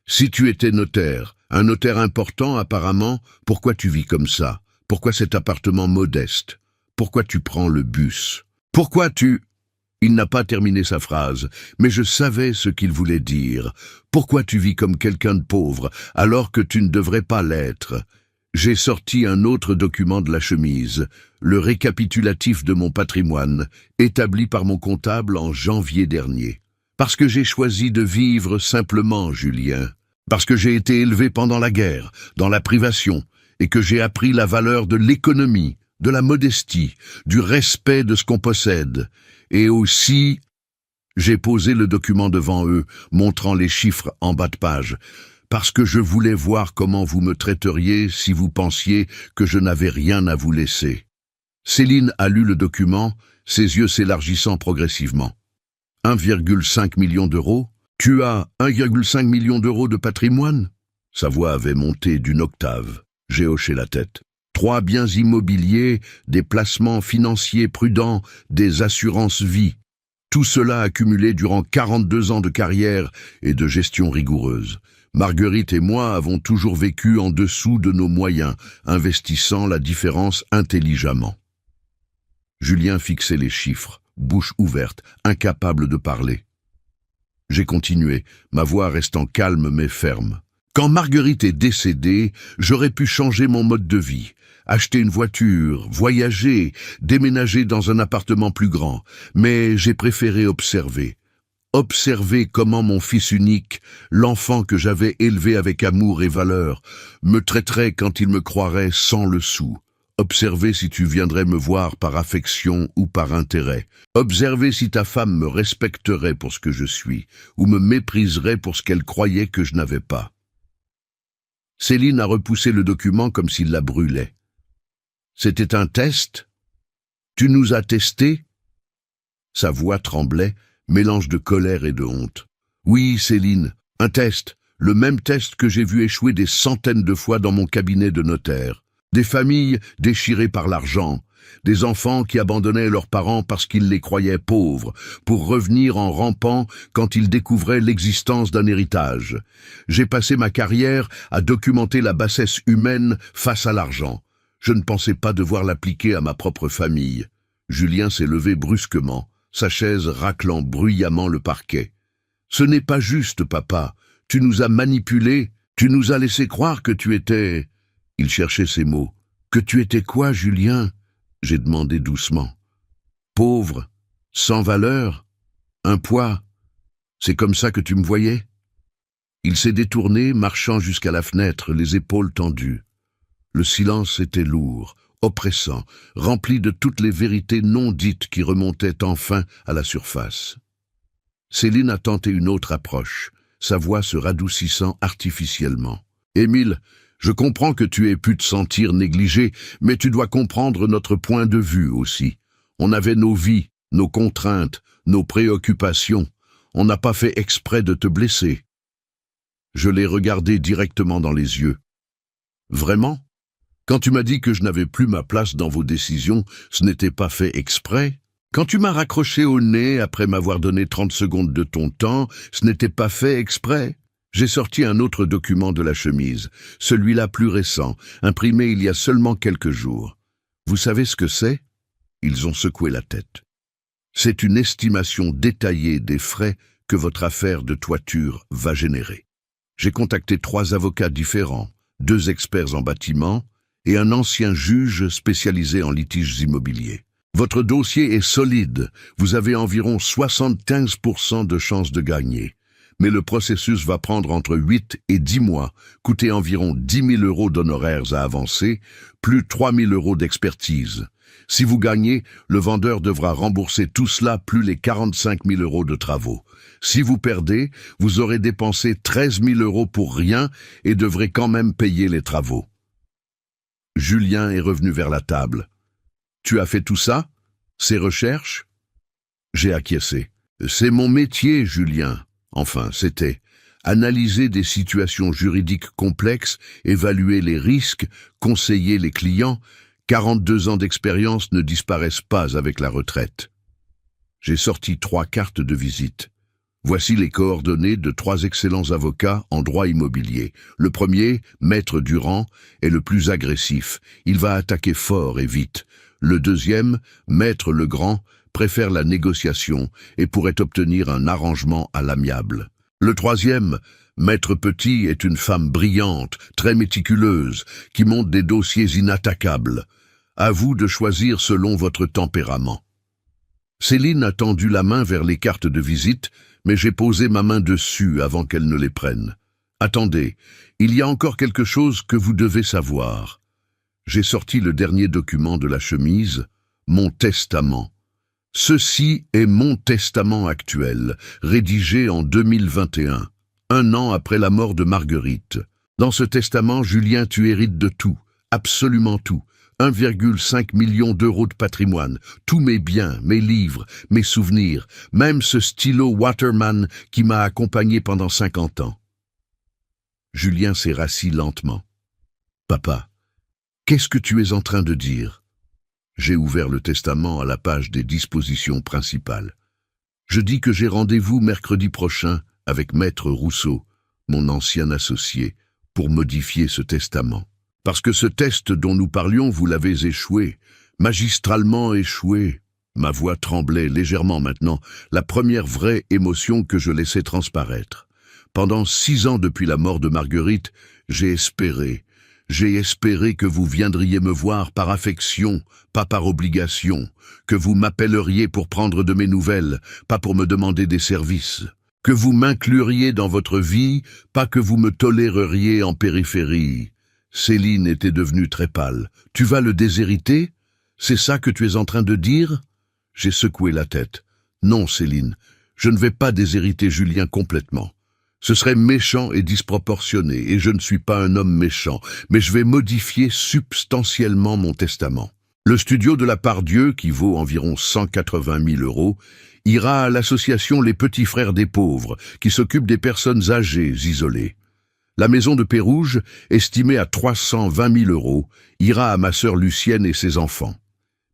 Si tu étais notaire, un notaire important apparemment, pourquoi tu vis comme ça? Pourquoi cet appartement modeste? Pourquoi tu prends le bus? Pourquoi tu… Il n'a pas terminé sa phrase, mais je savais ce qu'il voulait dire. Pourquoi tu vis comme quelqu'un de pauvre, alors que tu ne devrais pas l'être? J'ai sorti un autre document de la chemise, le récapitulatif de mon patrimoine, établi par mon comptable en janvier dernier. Parce que j'ai choisi de vivre simplement, Julien. Parce que j'ai été élevé pendant la guerre, dans la privation, et que j'ai appris la valeur de l'économie, de la modestie, du respect de ce qu'on possède, et aussi… J'ai posé le document devant eux, montrant les chiffres en bas de page, parce que je voulais voir comment vous me traiteriez si vous pensiez que je n'avais rien à vous laisser. Céline a lu le document, ses yeux s'élargissant progressivement. 1,5 million d'euros? Tu as 1,5 million d'euros de patrimoine? Sa voix avait monté d'une octave. J'ai hoché la tête. 3 biens immobiliers, des placements financiers prudents, des assurances vie. Tout cela accumulé durant 42 ans de carrière et de gestion rigoureuse. Marguerite et moi avons toujours vécu en dessous de nos moyens, investissant la différence intelligemment. Julien fixait les chiffres, bouche ouverte, incapable de parler. J'ai continué, ma voix restant calme mais ferme. Quand Marguerite est décédée, j'aurais pu changer mon mode de vie, acheter une voiture, voyager, déménager dans un appartement plus grand, mais j'ai préféré observer. Observer comment mon fils unique, l'enfant que j'avais élevé avec amour et valeur, me traiterait quand il me croirait sans le sou. Observer si tu viendrais me voir par affection ou par intérêt. Observer si ta femme me respecterait pour ce que je suis, ou me mépriserait pour ce qu'elle croyait que je n'avais pas. Céline a repoussé le document comme s'il la brûlait. C'était un test? Tu nous as testés? Sa voix tremblait, mélange de colère et de honte. Oui, Céline, un test, le même test que j'ai vu échouer des centaines de fois dans mon cabinet de notaire. Des familles déchirées par l'argent, des enfants qui abandonnaient leurs parents parce qu'ils les croyaient pauvres, pour revenir en rampant quand ils découvraient l'existence d'un héritage. J'ai passé ma carrière à documenter la bassesse humaine face à l'argent. Je ne pensais pas devoir l'appliquer à ma propre famille. Julien s'est levé brusquement, sa chaise raclant bruyamment le parquet. « Ce n'est pas juste, papa. Tu nous as manipulés. Tu nous as laissé croire que tu étais... » Il cherchait ses mots. « Que tu étais quoi, Julien ?» J'ai demandé doucement. « Pauvre, sans valeur, un poids. C'est comme ça que tu me voyais ?» Il s'est détourné, marchant jusqu'à la fenêtre, les épaules tendues. Le silence était lourd, oppressant, rempli de toutes les vérités non dites qui remontaient enfin à la surface. Céline a tenté une autre approche, sa voix se radoucissant artificiellement. « Émile, je comprends que tu aies pu te sentir négligé, mais tu dois comprendre notre point de vue aussi. On avait nos vies, nos contraintes, nos préoccupations. On n'a pas fait exprès de te blesser. » Je l'ai regardé directement dans les yeux. « Vraiment ? Quand tu m'as dit que je n'avais plus ma place dans vos décisions, ce n'était pas fait exprès. Quand tu m'as raccroché au nez après m'avoir donné 30 secondes de ton temps, ce n'était pas fait exprès. » J'ai sorti un autre document de la chemise, celui-là plus récent, imprimé il y a seulement quelques jours. Vous savez ce que c'est? Ils ont secoué la tête. C'est une estimation détaillée des frais que votre affaire de toiture va générer. J'ai contacté 3 avocats différents, 2 experts en bâtiment et un ancien juge spécialisé en litiges immobiliers. Votre dossier est solide, vous avez environ 75% de chances de gagner. Mais le processus va prendre entre 8 et 10 mois, coûter environ 10 000 euros d'honoraires à avancer, plus 3 000 euros d'expertise. Si vous gagnez, le vendeur devra rembourser tout cela plus les 45 000 euros de travaux. Si vous perdez, vous aurez dépensé 13 000 euros pour rien et devrez quand même payer les travaux. Julien est revenu vers la table. « Tu as fait tout ça? Ces recherches ?» J'ai acquiescé. « C'est mon métier, Julien. » Enfin, c'était analyser des situations juridiques complexes, évaluer les risques, conseiller les clients. 42 ans d'expérience ne disparaissent pas avec la retraite. J'ai sorti 3 cartes de visite. Voici les coordonnées de 3 excellents avocats en droit immobilier. Le premier, Maître Durand, est le plus agressif. Il va attaquer fort et vite. Le deuxième, Maître Legrand, préfère la négociation et pourrait obtenir un arrangement à l'amiable. Le troisième, Maître Petit, est une femme brillante, très méticuleuse, qui monte des dossiers inattaquables. À vous de choisir selon votre tempérament. Céline a tendu la main vers les cartes de visite, mais j'ai posé ma main dessus avant qu'elle ne les prenne. Attendez, il y a encore quelque chose que vous devez savoir. J'ai sorti le dernier document de la chemise, mon testament. Ceci est mon testament actuel, rédigé en 2021, un an après la mort de Marguerite. Dans ce testament, Julien, tu hérites de tout, absolument tout. 1,5 million d'euros de patrimoine, tous mes biens, mes livres, mes souvenirs, même ce stylo Waterman qui m'a accompagné pendant 50 ans. Julien s'est rassis lentement. Papa, qu'est-ce que tu es en train de dire? J'ai ouvert le testament à la page des dispositions principales. Je dis que j'ai rendez-vous mercredi prochain avec Maître Rousseau, mon ancien associé, pour modifier ce testament. Parce que ce test dont nous parlions, vous l'avez échoué, magistralement échoué. Ma voix tremblait légèrement maintenant, la première vraie émotion que je laissais transparaître. Pendant 6 ans depuis la mort de Marguerite, j'ai espéré que vous viendriez me voir par affection, pas par obligation, que vous m'appelleriez pour prendre de mes nouvelles, pas pour me demander des services, que vous m'incluriez dans votre vie, pas que vous me toléreriez en périphérie. Céline était devenue très pâle. « Tu vas le déshériter? C'est ça que tu es en train de dire ?» J'ai secoué la tête. « Non, Céline, je ne vais pas déshériter Julien complètement. Ce serait méchant et disproportionné, et je ne suis pas un homme méchant, mais je vais modifier substantiellement mon testament. Le studio de la Part-Dieu, qui vaut environ 180 000 euros, ira à l'association Les Petits Frères des Pauvres, qui s'occupe des personnes âgées isolées. La maison de Pérouge, estimée à 320 000 euros, ira à ma sœur Lucienne et ses enfants.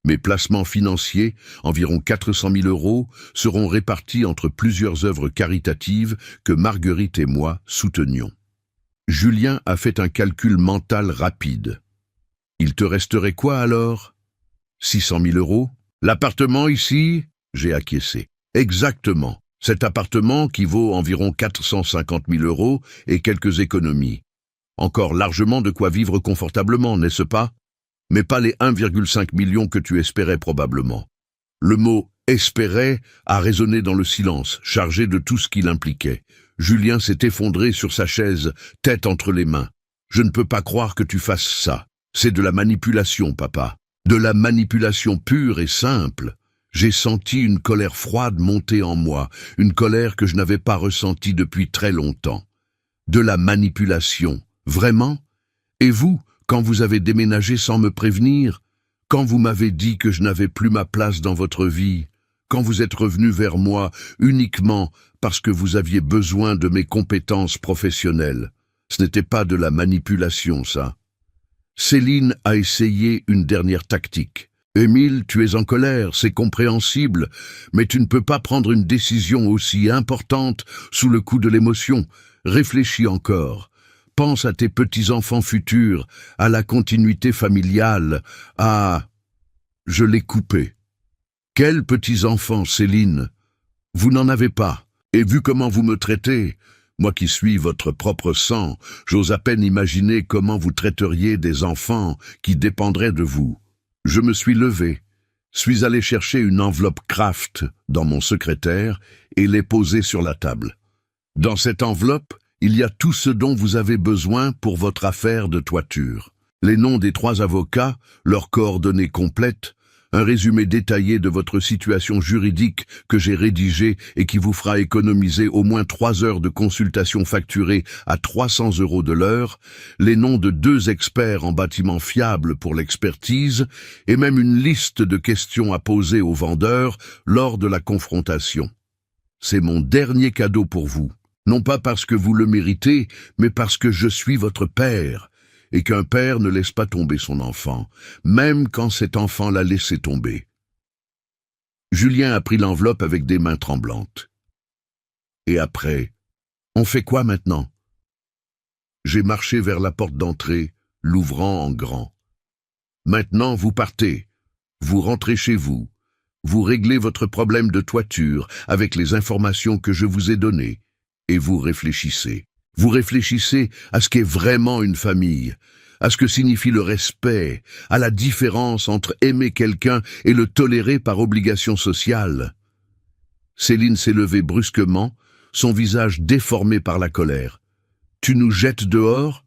Mes placements financiers, environ 400 000 euros, seront répartis entre plusieurs œuvres caritatives que Marguerite et moi soutenions. Julien a fait un calcul mental rapide. Il te resterait quoi alors? 600 000 euros? L'appartement ici? J'ai acquiescé. Exactement. Cet appartement qui vaut environ 450 000 euros et quelques économies. Encore largement de quoi vivre confortablement, n'est-ce pas? Mais pas les 1,5 million que tu espérais probablement. Le mot « espérait » a résonné dans le silence, chargé de tout ce qu'il impliquait. Julien s'est effondré sur sa chaise, tête entre les mains. « Je ne peux pas croire que tu fasses ça. C'est de la manipulation, papa. De la manipulation pure et simple. » J'ai senti une colère froide monter en moi, une colère que je n'avais pas ressentie depuis très longtemps. De la manipulation, vraiment? Et vous, quand vous avez déménagé sans me prévenir, quand vous m'avez dit que je n'avais plus ma place dans votre vie, quand vous êtes revenu vers moi uniquement parce que vous aviez besoin de mes compétences professionnelles, ce n'était pas de la manipulation, ça. Céline a essayé une dernière tactique. Émile, tu es en colère, c'est compréhensible, mais tu ne peux pas prendre une décision aussi importante sous le coup de l'émotion. Réfléchis encore. Pense à tes petits-enfants futurs, à la continuité familiale, à... Je l'ai coupé. Quels petits-enfants, Céline? Vous n'en avez pas. Et vu comment vous me traitez, moi qui suis votre propre sang, j'ose à peine imaginer comment vous traiteriez des enfants qui dépendraient de vous. Je me suis levé, suis allé chercher une enveloppe Kraft dans mon secrétaire et l'ai posée sur la table. Dans cette enveloppe, il y a tout ce dont vous avez besoin pour votre affaire de toiture. Les noms des 3 avocats, leurs coordonnées complètes, un résumé détaillé de votre situation juridique que j'ai rédigé et qui vous fera économiser au moins 3 heures de consultation facturée à 300 € de l'heure, les noms de 2 experts en bâtiments fiables pour l'expertise et même une liste de questions à poser aux vendeurs lors de la confrontation. C'est mon dernier cadeau pour vous, non pas parce que vous le méritez, mais parce que je suis votre père, et qu'un père ne laisse pas tomber son enfant, même quand cet enfant l'a laissé tomber. Julien a pris l'enveloppe avec des mains tremblantes. Et après, on fait quoi maintenant? J'ai marché vers la porte d'entrée, l'ouvrant en grand. Maintenant, vous partez, vous rentrez chez vous, vous réglez votre problème de toiture avec les informations que je vous ai données, et vous réfléchissez. Vous réfléchissez à ce qu'est vraiment une famille, à ce que signifie le respect, à la différence entre aimer quelqu'un et le tolérer par obligation sociale. Céline s'est levée brusquement, son visage déformé par la colère. « Tu nous jettes dehors?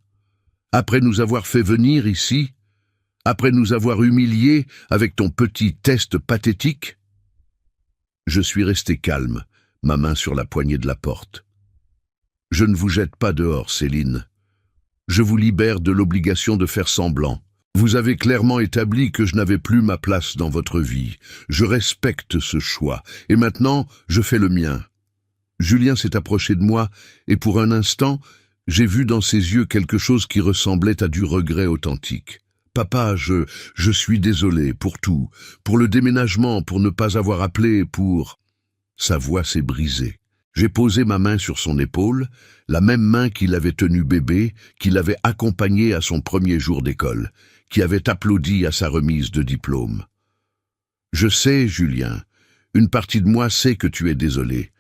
Après nous avoir fait venir ici? Après nous avoir humiliés avec ton petit test pathétique ?» Je suis resté calme, ma main sur la poignée de la porte. Je ne vous jette pas dehors, Céline. Je vous libère de l'obligation de faire semblant. Vous avez clairement établi que je n'avais plus ma place dans votre vie. Je respecte ce choix, et maintenant, je fais le mien. Julien s'est approché de moi, et pour un instant, j'ai vu dans ses yeux quelque chose qui ressemblait à du regret authentique. Papa, je suis désolé pour tout, pour le déménagement, pour ne pas avoir appelé, pour... Sa voix s'est brisée. J'ai posé ma main sur son épaule, la même main qui l'avait tenu bébé, qui l'avait accompagné à son premier jour d'école, qui avait applaudi à sa remise de diplôme. Je sais, Julien, une partie de moi sait que tu es désolé,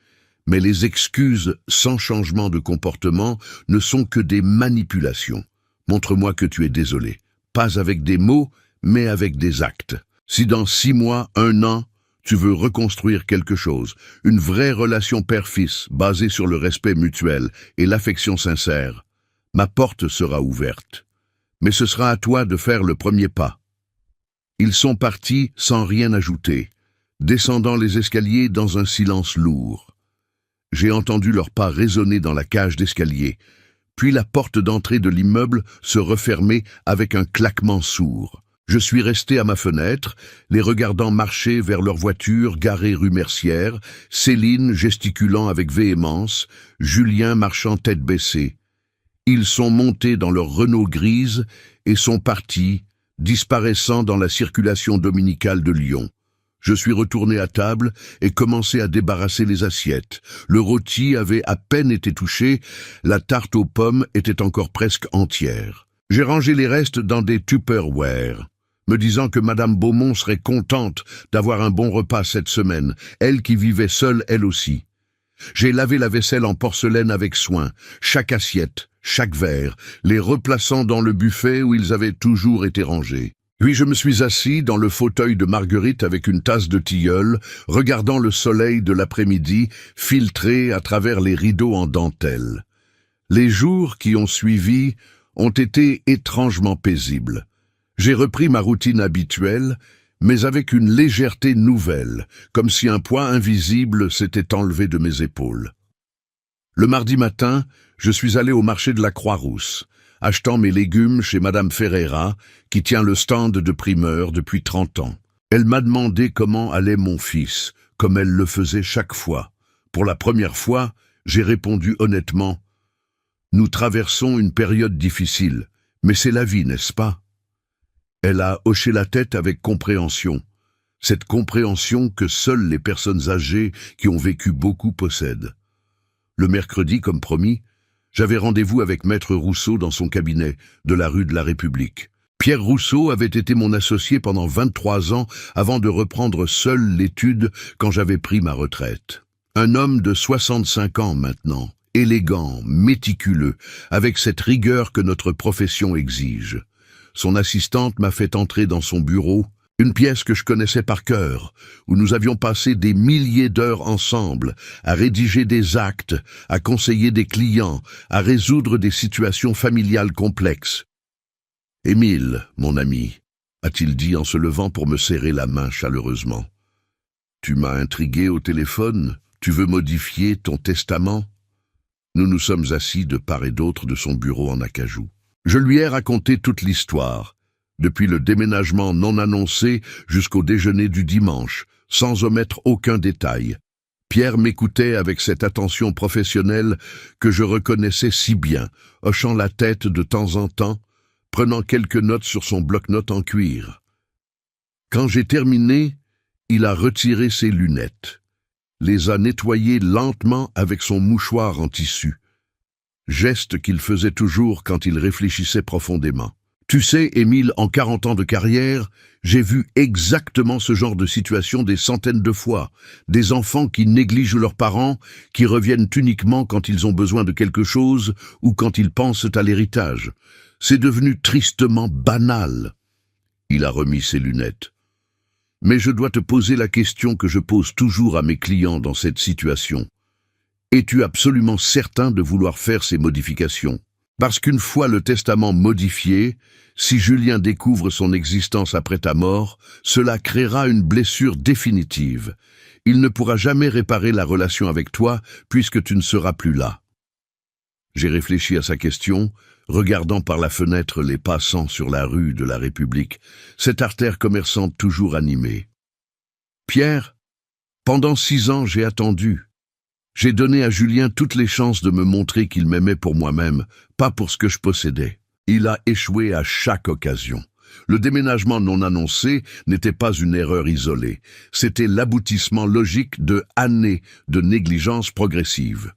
mais les excuses sans changement de comportement ne sont que des manipulations. Montre-moi que tu es désolé, pas avec des mots, mais avec des actes. Si dans 6 mois, 1 an, tu veux reconstruire quelque chose, une vraie relation père-fils basée sur le respect mutuel et l'affection sincère, ma porte sera ouverte. Mais ce sera à toi de faire le premier pas. Ils sont partis sans rien ajouter, descendant les escaliers dans un silence lourd. J'ai entendu leurs pas résonner dans la cage d'escalier, puis la porte d'entrée de l'immeuble se refermer avec un claquement sourd. Je suis resté à ma fenêtre, les regardant marcher vers leur voiture garée rue Mercière, Céline gesticulant avec véhémence, Julien marchant tête baissée. Ils sont montés dans leur Renault grise et sont partis, disparaissant dans la circulation dominicale de Lyon. Je suis retourné à table et commencé à débarrasser les assiettes. Le rôti avait à peine été touché, la tarte aux pommes était encore presque entière. J'ai rangé les restes dans des Tupperware, me disant que Madame Beaumont serait contente d'avoir un bon repas cette semaine, elle qui vivait seule elle aussi. J'ai lavé la vaisselle en porcelaine avec soin, chaque assiette, chaque verre, les replaçant dans le buffet où ils avaient toujours été rangés. Puis je me suis assis dans le fauteuil de Marguerite avec une tasse de tilleul, regardant le soleil de l'après-midi filtrer à travers les rideaux en dentelle. Les jours qui ont suivi ont été étrangement paisibles. J'ai repris ma routine habituelle, mais avec une légèreté nouvelle, comme si un poids invisible s'était enlevé de mes épaules. Le mardi matin, je suis allé au marché de la Croix-Rousse, achetant mes légumes chez Madame Ferreira, qui tient le stand de primeur depuis 30 ans. Elle m'a demandé comment allait mon fils, comme elle le faisait chaque fois. Pour la première fois, j'ai répondu honnêtement « Nous traversons une période difficile, mais c'est la vie, n'est-ce pas ?» Elle a hoché la tête avec compréhension, cette compréhension que seules les personnes âgées qui ont vécu beaucoup possèdent. Le mercredi, comme promis, j'avais rendez-vous avec Maître Rousseau dans son cabinet de la rue de la République. Pierre Rousseau avait été mon associé pendant 23 ans avant de reprendre seul l'étude quand j'avais pris ma retraite. Un homme de 65 ans maintenant, élégant, méticuleux, avec cette rigueur que notre profession exige. Son assistante m'a fait entrer dans son bureau, une pièce que je connaissais par cœur, où nous avions passé des milliers d'heures ensemble, à rédiger des actes, à conseiller des clients, à résoudre des situations familiales complexes. « Émile, mon ami, » a-t-il dit en se levant pour me serrer la main chaleureusement. « Tu m'as intrigué au téléphone, tu veux modifier ton testament ?» Nous nous sommes assis de part et d'autre de son bureau en acajou. Je lui ai raconté toute l'histoire, depuis le déménagement non annoncé jusqu'au déjeuner du dimanche, sans omettre aucun détail. Pierre m'écoutait avec cette attention professionnelle que je reconnaissais si bien, hochant la tête de temps en temps, prenant quelques notes sur son bloc-notes en cuir. Quand j'ai terminé, il a retiré ses lunettes, les a nettoyées lentement avec son mouchoir en tissu, geste qu'il faisait toujours quand il réfléchissait profondément. Tu sais, Émile, en 40 ans de carrière, j'ai vu exactement ce genre de situation des centaines de fois. Des enfants qui négligent leurs parents, qui reviennent uniquement quand ils ont besoin de quelque chose ou quand ils pensent à l'héritage. C'est devenu tristement banal. Il a remis ses lunettes. Mais je dois te poser la question que je pose toujours à mes clients dans cette situation. Es-tu absolument certain de vouloir faire ces modifications ? Parce qu'une fois le testament modifié, si Julien découvre son existence après ta mort, cela créera une blessure définitive. Il ne pourra jamais réparer la relation avec toi puisque tu ne seras plus là. J'ai réfléchi à sa question, regardant par la fenêtre les passants sur la rue de la République, cette artère commerçante toujours animée. Pierre, pendant 6 ans j'ai attendu. J'ai donné à Julien toutes les chances de me montrer qu'il m'aimait pour moi-même, pas pour ce que je possédais. Il a échoué à chaque occasion. Le déménagement non annoncé n'était pas une erreur isolée. C'était l'aboutissement logique de années de négligence progressive.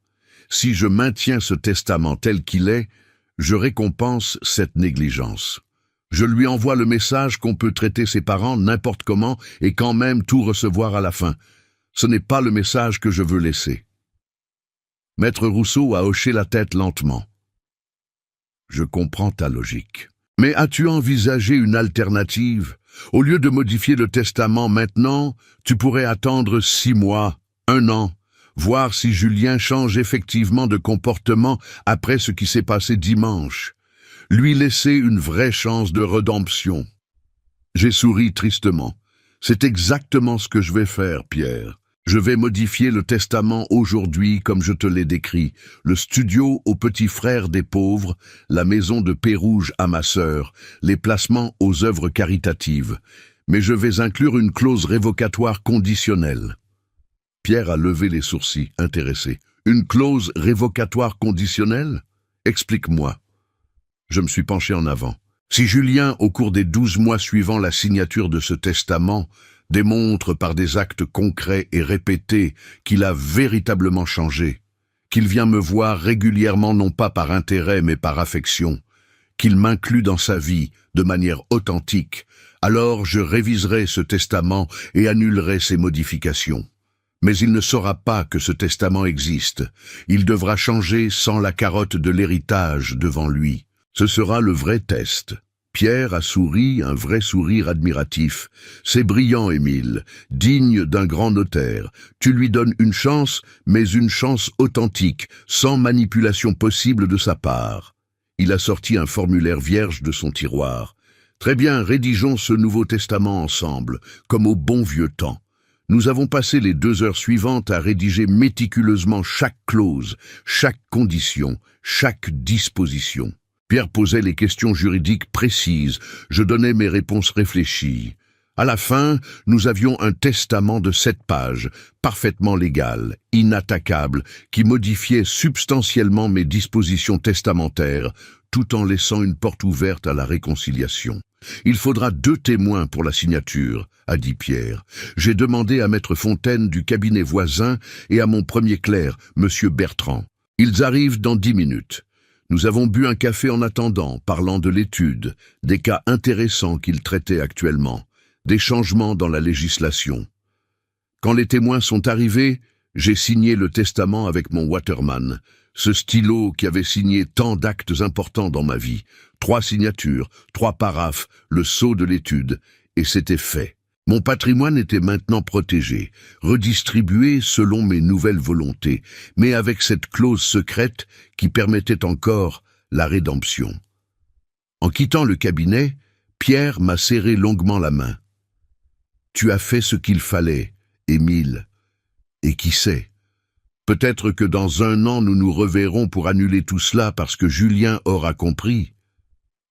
Si je maintiens ce testament tel qu'il est, je récompense cette négligence. Je lui envoie le message qu'on peut traiter ses parents n'importe comment et quand même tout recevoir à la fin. Ce n'est pas le message que je veux laisser. Maître Rousseau a hoché la tête lentement. Je comprends ta logique. Mais as-tu envisagé une alternative? Au lieu de modifier le testament maintenant, tu pourrais attendre 6 mois, 1 an, voir si Julien change effectivement de comportement après ce qui s'est passé dimanche. Lui laisser une vraie chance de rédemption. J'ai souri tristement. C'est exactement ce que je vais faire, Pierre. Je vais modifier le testament aujourd'hui comme je te l'ai décrit. Le studio au petit frère des pauvres, la maison de Pérouge à ma sœur, les placements aux œuvres caritatives. Mais je vais inclure une clause révocatoire conditionnelle. Pierre a levé les sourcils, intéressé. Une clause révocatoire conditionnelle? Explique-moi. Je me suis penché en avant. Si Julien, au cours des 12 mois suivant la signature de ce testament, démontre par des actes concrets et répétés qu'il a véritablement changé, qu'il vient me voir régulièrement non pas par intérêt mais par affection, qu'il m'inclut dans sa vie de manière authentique, alors je réviserai ce testament et annulerai ses modifications. Mais il ne saura pas que ce testament existe. Il devra changer sans la carotte de l'héritage devant lui. Ce sera le vrai test. Pierre a souri, un vrai sourire admiratif. C'est brillant, Émile, digne d'un grand notaire. Tu lui donnes une chance, mais une chance authentique, sans manipulation possible de sa part. Il a sorti un formulaire vierge de son tiroir. Très bien, rédigeons ce Nouveau Testament ensemble, comme au bon vieux temps. Nous avons passé les 2 heures suivantes à rédiger méticuleusement chaque clause, chaque condition, chaque disposition. Pierre posait les questions juridiques précises, je donnais mes réponses réfléchies. À la fin, nous avions un testament de 7 pages, parfaitement légal, inattaquable, qui modifiait substantiellement mes dispositions testamentaires, tout en laissant une porte ouverte à la réconciliation. Il faudra 2 témoins pour la signature, a dit Pierre. J'ai demandé à Maître Fontaine du cabinet voisin et à mon premier clerc, Monsieur Bertrand. Ils arrivent dans 10 minutes. Nous avons bu un café en attendant, parlant de l'étude, des cas intéressants qu'il traitait actuellement, des changements dans la législation. Quand les témoins sont arrivés, j'ai signé le testament avec mon Waterman, ce stylo qui avait signé tant d'actes importants dans ma vie. 3 signatures, 3 paraphes, le sceau de l'étude, et c'était fait. Mon patrimoine était maintenant protégé, redistribué selon mes nouvelles volontés, mais avec cette clause secrète qui permettait encore la rédemption. En quittant le cabinet, Pierre m'a serré longuement la main. « Tu as fait ce qu'il fallait, Émile. Et qui sait, peut-être que dans 1 an nous nous reverrons pour annuler tout cela parce que Julien aura compris. »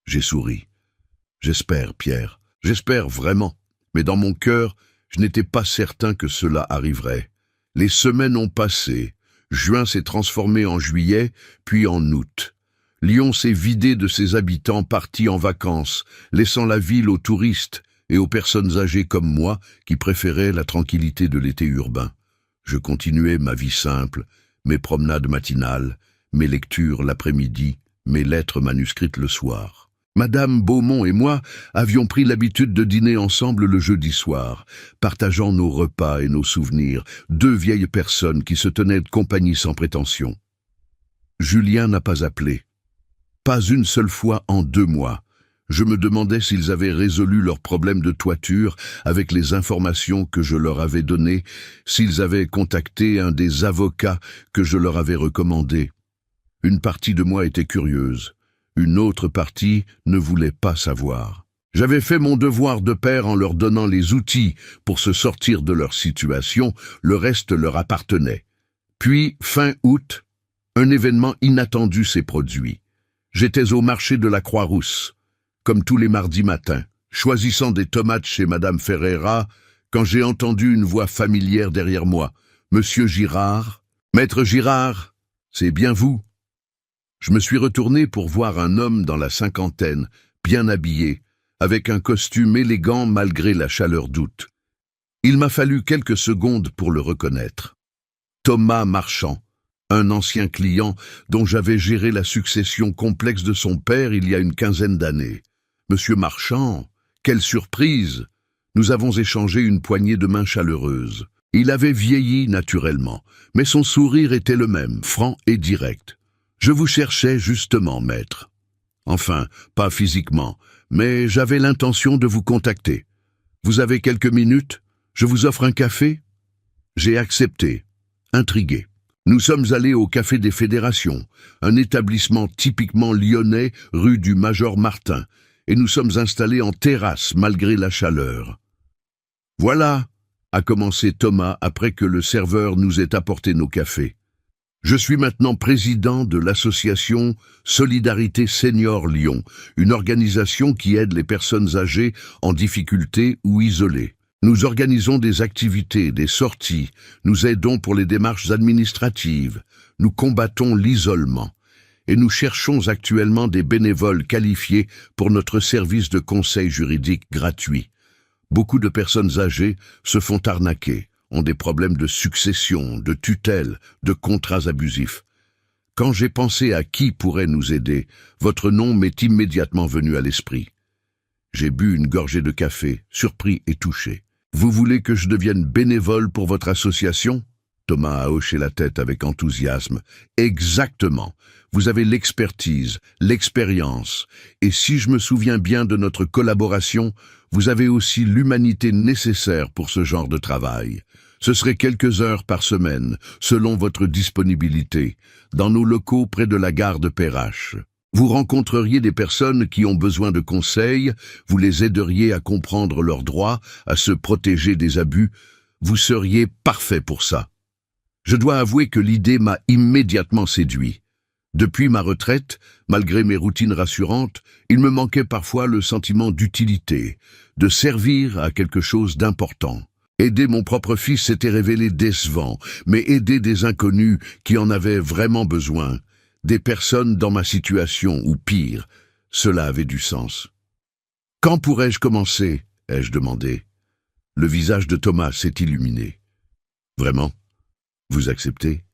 J'ai souri. « J'espère, Pierre, j'espère vraiment. » Mais dans mon cœur, je n'étais pas certain que cela arriverait. Les semaines ont passé. Juin s'est transformé en juillet, puis en août. Lyon s'est vidé de ses habitants partis en vacances, laissant la ville aux touristes et aux personnes âgées comme moi qui préféraient la tranquillité de l'été urbain. Je continuais ma vie simple, mes promenades matinales, mes lectures l'après-midi, mes lettres manuscrites le soir. Madame Beaumont et moi avions pris l'habitude de dîner ensemble le jeudi soir, partageant nos repas et nos souvenirs, 2 vieilles personnes qui se tenaient de compagnie sans prétention. Julien n'a pas appelé. Pas une seule fois en 2 mois. Je me demandais s'ils avaient résolu leurs problèmes de toiture avec les informations que je leur avais données, s'ils avaient contacté un des avocats que je leur avais recommandé. Une partie de moi était curieuse. Une autre partie ne voulait pas savoir. J'avais fait mon devoir de père en leur donnant les outils pour se sortir de leur situation, le reste leur appartenait. Puis, fin août, un événement inattendu s'est produit. J'étais au marché de la Croix-Rousse, comme tous les mardis matins, choisissant des tomates chez Madame Ferreira, quand j'ai entendu une voix familière derrière moi. « Monsieur Girard, Maître Girard, c'est bien vous ?» Je me suis retourné pour voir un homme dans la cinquantaine, bien habillé, avec un costume élégant malgré la chaleur d'août. Il m'a fallu quelques secondes pour le reconnaître. Thomas Marchand, un ancien client dont j'avais géré la succession complexe de son père il y a une quinzaine d'années. Monsieur Marchand, quelle surprise! Nous avons échangé une poignée de mains chaleureuse. Il avait vieilli naturellement, mais son sourire était le même, franc et direct. Je vous cherchais justement, maître. Enfin, pas physiquement, mais j'avais l'intention de vous contacter. Vous avez quelques minutes? Je vous offre un café? J'ai accepté, intrigué. Nous sommes allés au Café des Fédérations, un établissement typiquement lyonnais rue du Major Martin, et nous sommes installés en terrasse malgré la chaleur. « Voilà », a commencé Thomas après que le serveur nous ait apporté nos cafés. « Je suis maintenant président de l'association Solidarité Senior Lyon, une organisation qui aide les personnes âgées en difficulté ou isolées. Nous organisons des activités, des sorties, nous aidons pour les démarches administratives, nous combattons l'isolement et nous cherchons actuellement des bénévoles qualifiés pour notre service de conseil juridique gratuit. Beaucoup de personnes âgées se font arnaquer, ont des problèmes de succession, de tutelle, de contrats abusifs. Quand j'ai pensé à qui pourrait nous aider, votre nom m'est immédiatement venu à l'esprit. J'ai bu une gorgée de café, surpris et touché. « Vous voulez que je devienne bénévole pour votre association ?» Thomas a hoché la tête avec enthousiasme. « Exactement. Vous avez l'expertise, l'expérience. Et si je me souviens bien de notre collaboration, vous avez aussi l'humanité nécessaire pour ce genre de travail. Ce serait quelques heures par semaine, selon votre disponibilité, dans nos locaux près de la gare de Perrache. Vous rencontreriez des personnes qui ont besoin de conseils, vous les aideriez à comprendre leurs droits, à se protéger des abus. Vous seriez parfait pour ça. Je dois avouer que l'idée m'a immédiatement séduit. Depuis ma retraite, malgré mes routines rassurantes, il me manquait parfois le sentiment d'utilité, de servir à quelque chose d'important. Aider mon propre fils s'était révélé décevant, mais aider des inconnus qui en avaient vraiment besoin, des personnes dans ma situation, ou pire, cela avait du sens. « Quand pourrais-je commencer ?» ai-je demandé. Le visage de Thomas s'est illuminé. « Vraiment? Vous acceptez?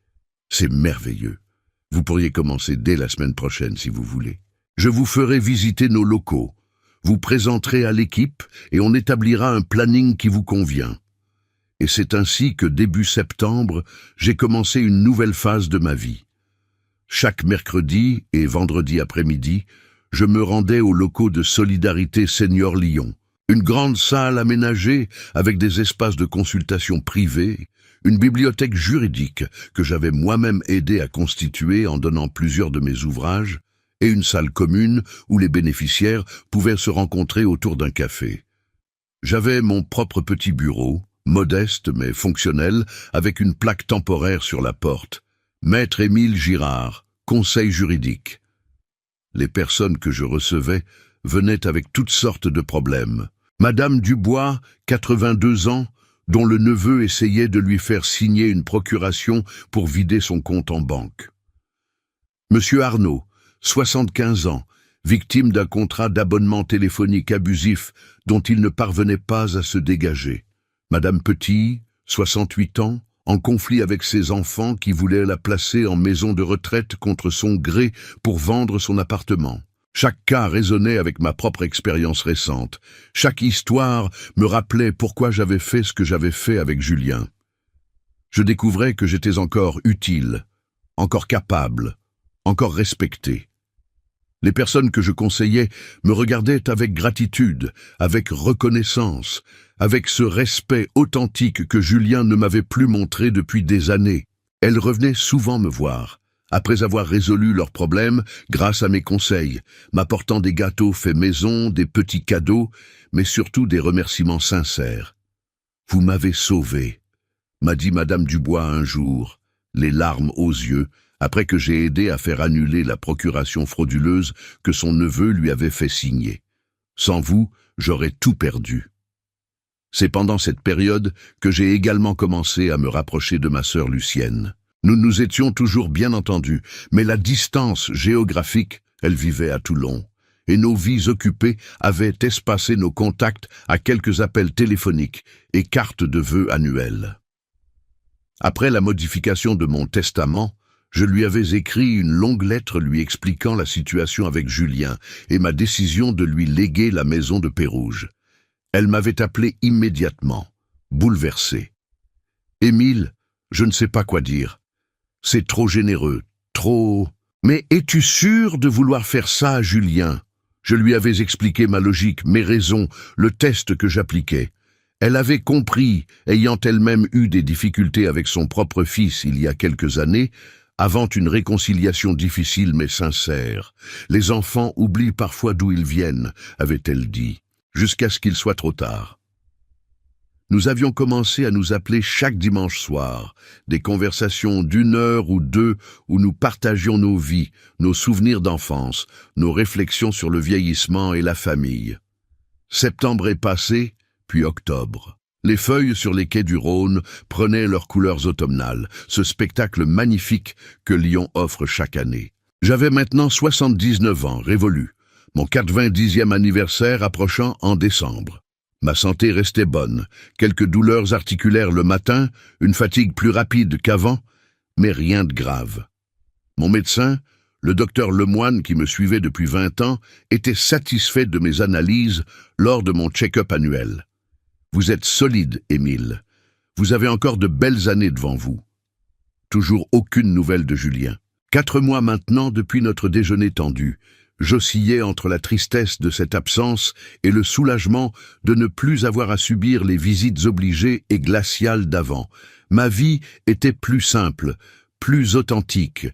C'est merveilleux. Vous pourriez commencer dès la semaine prochaine si vous voulez. Je vous ferai visiter nos locaux. Vous présenterez à l'équipe et on établira un planning qui vous convient. Et c'est ainsi que début septembre, j'ai commencé une nouvelle phase de ma vie. Chaque mercredi et vendredi après-midi, je me rendais aux locaux de Solidarité Senior Lyon, une grande salle aménagée avec des espaces de consultation privés, une bibliothèque juridique que j'avais moi-même aidé à constituer en donnant plusieurs de mes ouvrages, et une salle commune où les bénéficiaires pouvaient se rencontrer autour d'un café. J'avais mon propre petit bureau, modeste mais fonctionnel, avec une plaque temporaire sur la porte. Maître Émile Girard, conseil juridique. Les personnes que je recevais venaient avec toutes sortes de problèmes. Madame Dubois, 82 ans, dont le neveu essayait de lui faire signer une procuration pour vider son compte en banque. Monsieur Arnaud, 75 ans, victime d'un contrat d'abonnement téléphonique abusif dont il ne parvenait pas à se dégager. Madame Petit, 68 ans, en conflit avec ses enfants qui voulaient la placer en maison de retraite contre son gré pour vendre son appartement. Chaque cas résonnait avec ma propre expérience récente. Chaque histoire me rappelait pourquoi j'avais fait ce que j'avais fait avec Julien. Je découvrais que j'étais encore utile, encore capable, encore respecté. Les personnes que je conseillais me regardaient avec gratitude, avec reconnaissance, avec ce respect authentique que Julien ne m'avait plus montré depuis des années. Elles revenaient souvent me voir, après avoir résolu leurs problèmes grâce à mes conseils, m'apportant des gâteaux faits maison, des petits cadeaux, mais surtout des remerciements sincères. « Vous m'avez sauvé », m'a dit Madame Dubois un jour, les larmes aux yeux, après que j'ai aidé à faire annuler la procuration frauduleuse que son neveu lui avait fait signer. Sans vous, j'aurais tout perdu. C'est pendant cette période que j'ai également commencé à me rapprocher de ma sœur Lucienne. Nous nous étions toujours bien entendus, mais la distance géographique, elle vivait à Toulon, et nos vies occupées avaient espacé nos contacts à quelques appels téléphoniques et cartes de vœux annuelles. Après la modification de mon testament, je lui avais écrit une longue lettre lui expliquant la situation avec Julien et ma décision de lui léguer la maison de Pérouges. Elle m'avait appelé immédiatement, bouleversé. « Émile, je ne sais pas quoi dire. C'est trop généreux, trop... Mais es-tu sûr de vouloir faire ça à Julien ?» Je lui avais expliqué ma logique, mes raisons, le test que j'appliquais. Elle avait compris, ayant elle-même eu des difficultés avec son propre fils il y a quelques années, avant une réconciliation difficile mais sincère. « Les enfants oublient parfois d'où ils viennent », avait-elle dit, jusqu'à ce qu'il soit trop tard. Nous avions commencé à nous appeler chaque dimanche soir, des conversations d'1 heure ou 2 où nous partagions nos vies, nos souvenirs d'enfance, nos réflexions sur le vieillissement et la famille. Septembre est passé, puis octobre. Les feuilles sur les quais du Rhône prenaient leurs couleurs automnales, ce spectacle magnifique que Lyon offre chaque année. J'avais maintenant 79 ans, révolu, mon 90e anniversaire approchant en décembre. Ma santé restait bonne, quelques douleurs articulaires le matin, une fatigue plus rapide qu'avant, mais rien de grave. Mon médecin, le docteur Lemoine qui me suivait depuis 20 ans, était satisfait de mes analyses lors de mon check-up annuel. « Vous êtes solide, Émile. Vous avez encore de belles années devant vous. » Toujours aucune nouvelle de Julien. 4 mois maintenant depuis notre déjeuner tendu. J'oscillais entre la tristesse de cette absence et le soulagement de ne plus avoir à subir les visites obligées et glaciales d'avant. Ma vie était plus simple, plus authentique.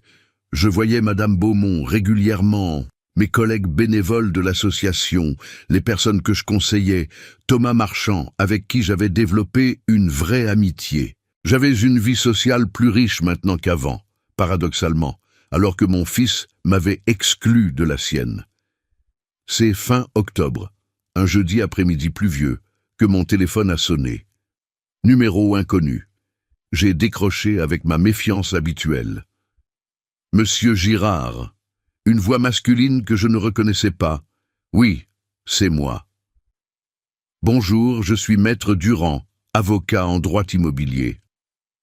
Je voyais Madame Beaumont régulièrement, mes collègues bénévoles de l'association, les personnes que je conseillais, Thomas Marchand, avec qui j'avais développé une vraie amitié. J'avais une vie sociale plus riche maintenant qu'avant, paradoxalement, alors que mon fils m'avait exclu de la sienne. C'est fin octobre, un jeudi après-midi pluvieux, que mon téléphone a sonné. Numéro inconnu. J'ai décroché avec ma méfiance habituelle. « Monsieur Girard », une voix masculine que je ne reconnaissais pas. « Oui, c'est moi. »« Bonjour, je suis Maître Durand, avocat en droit immobilier.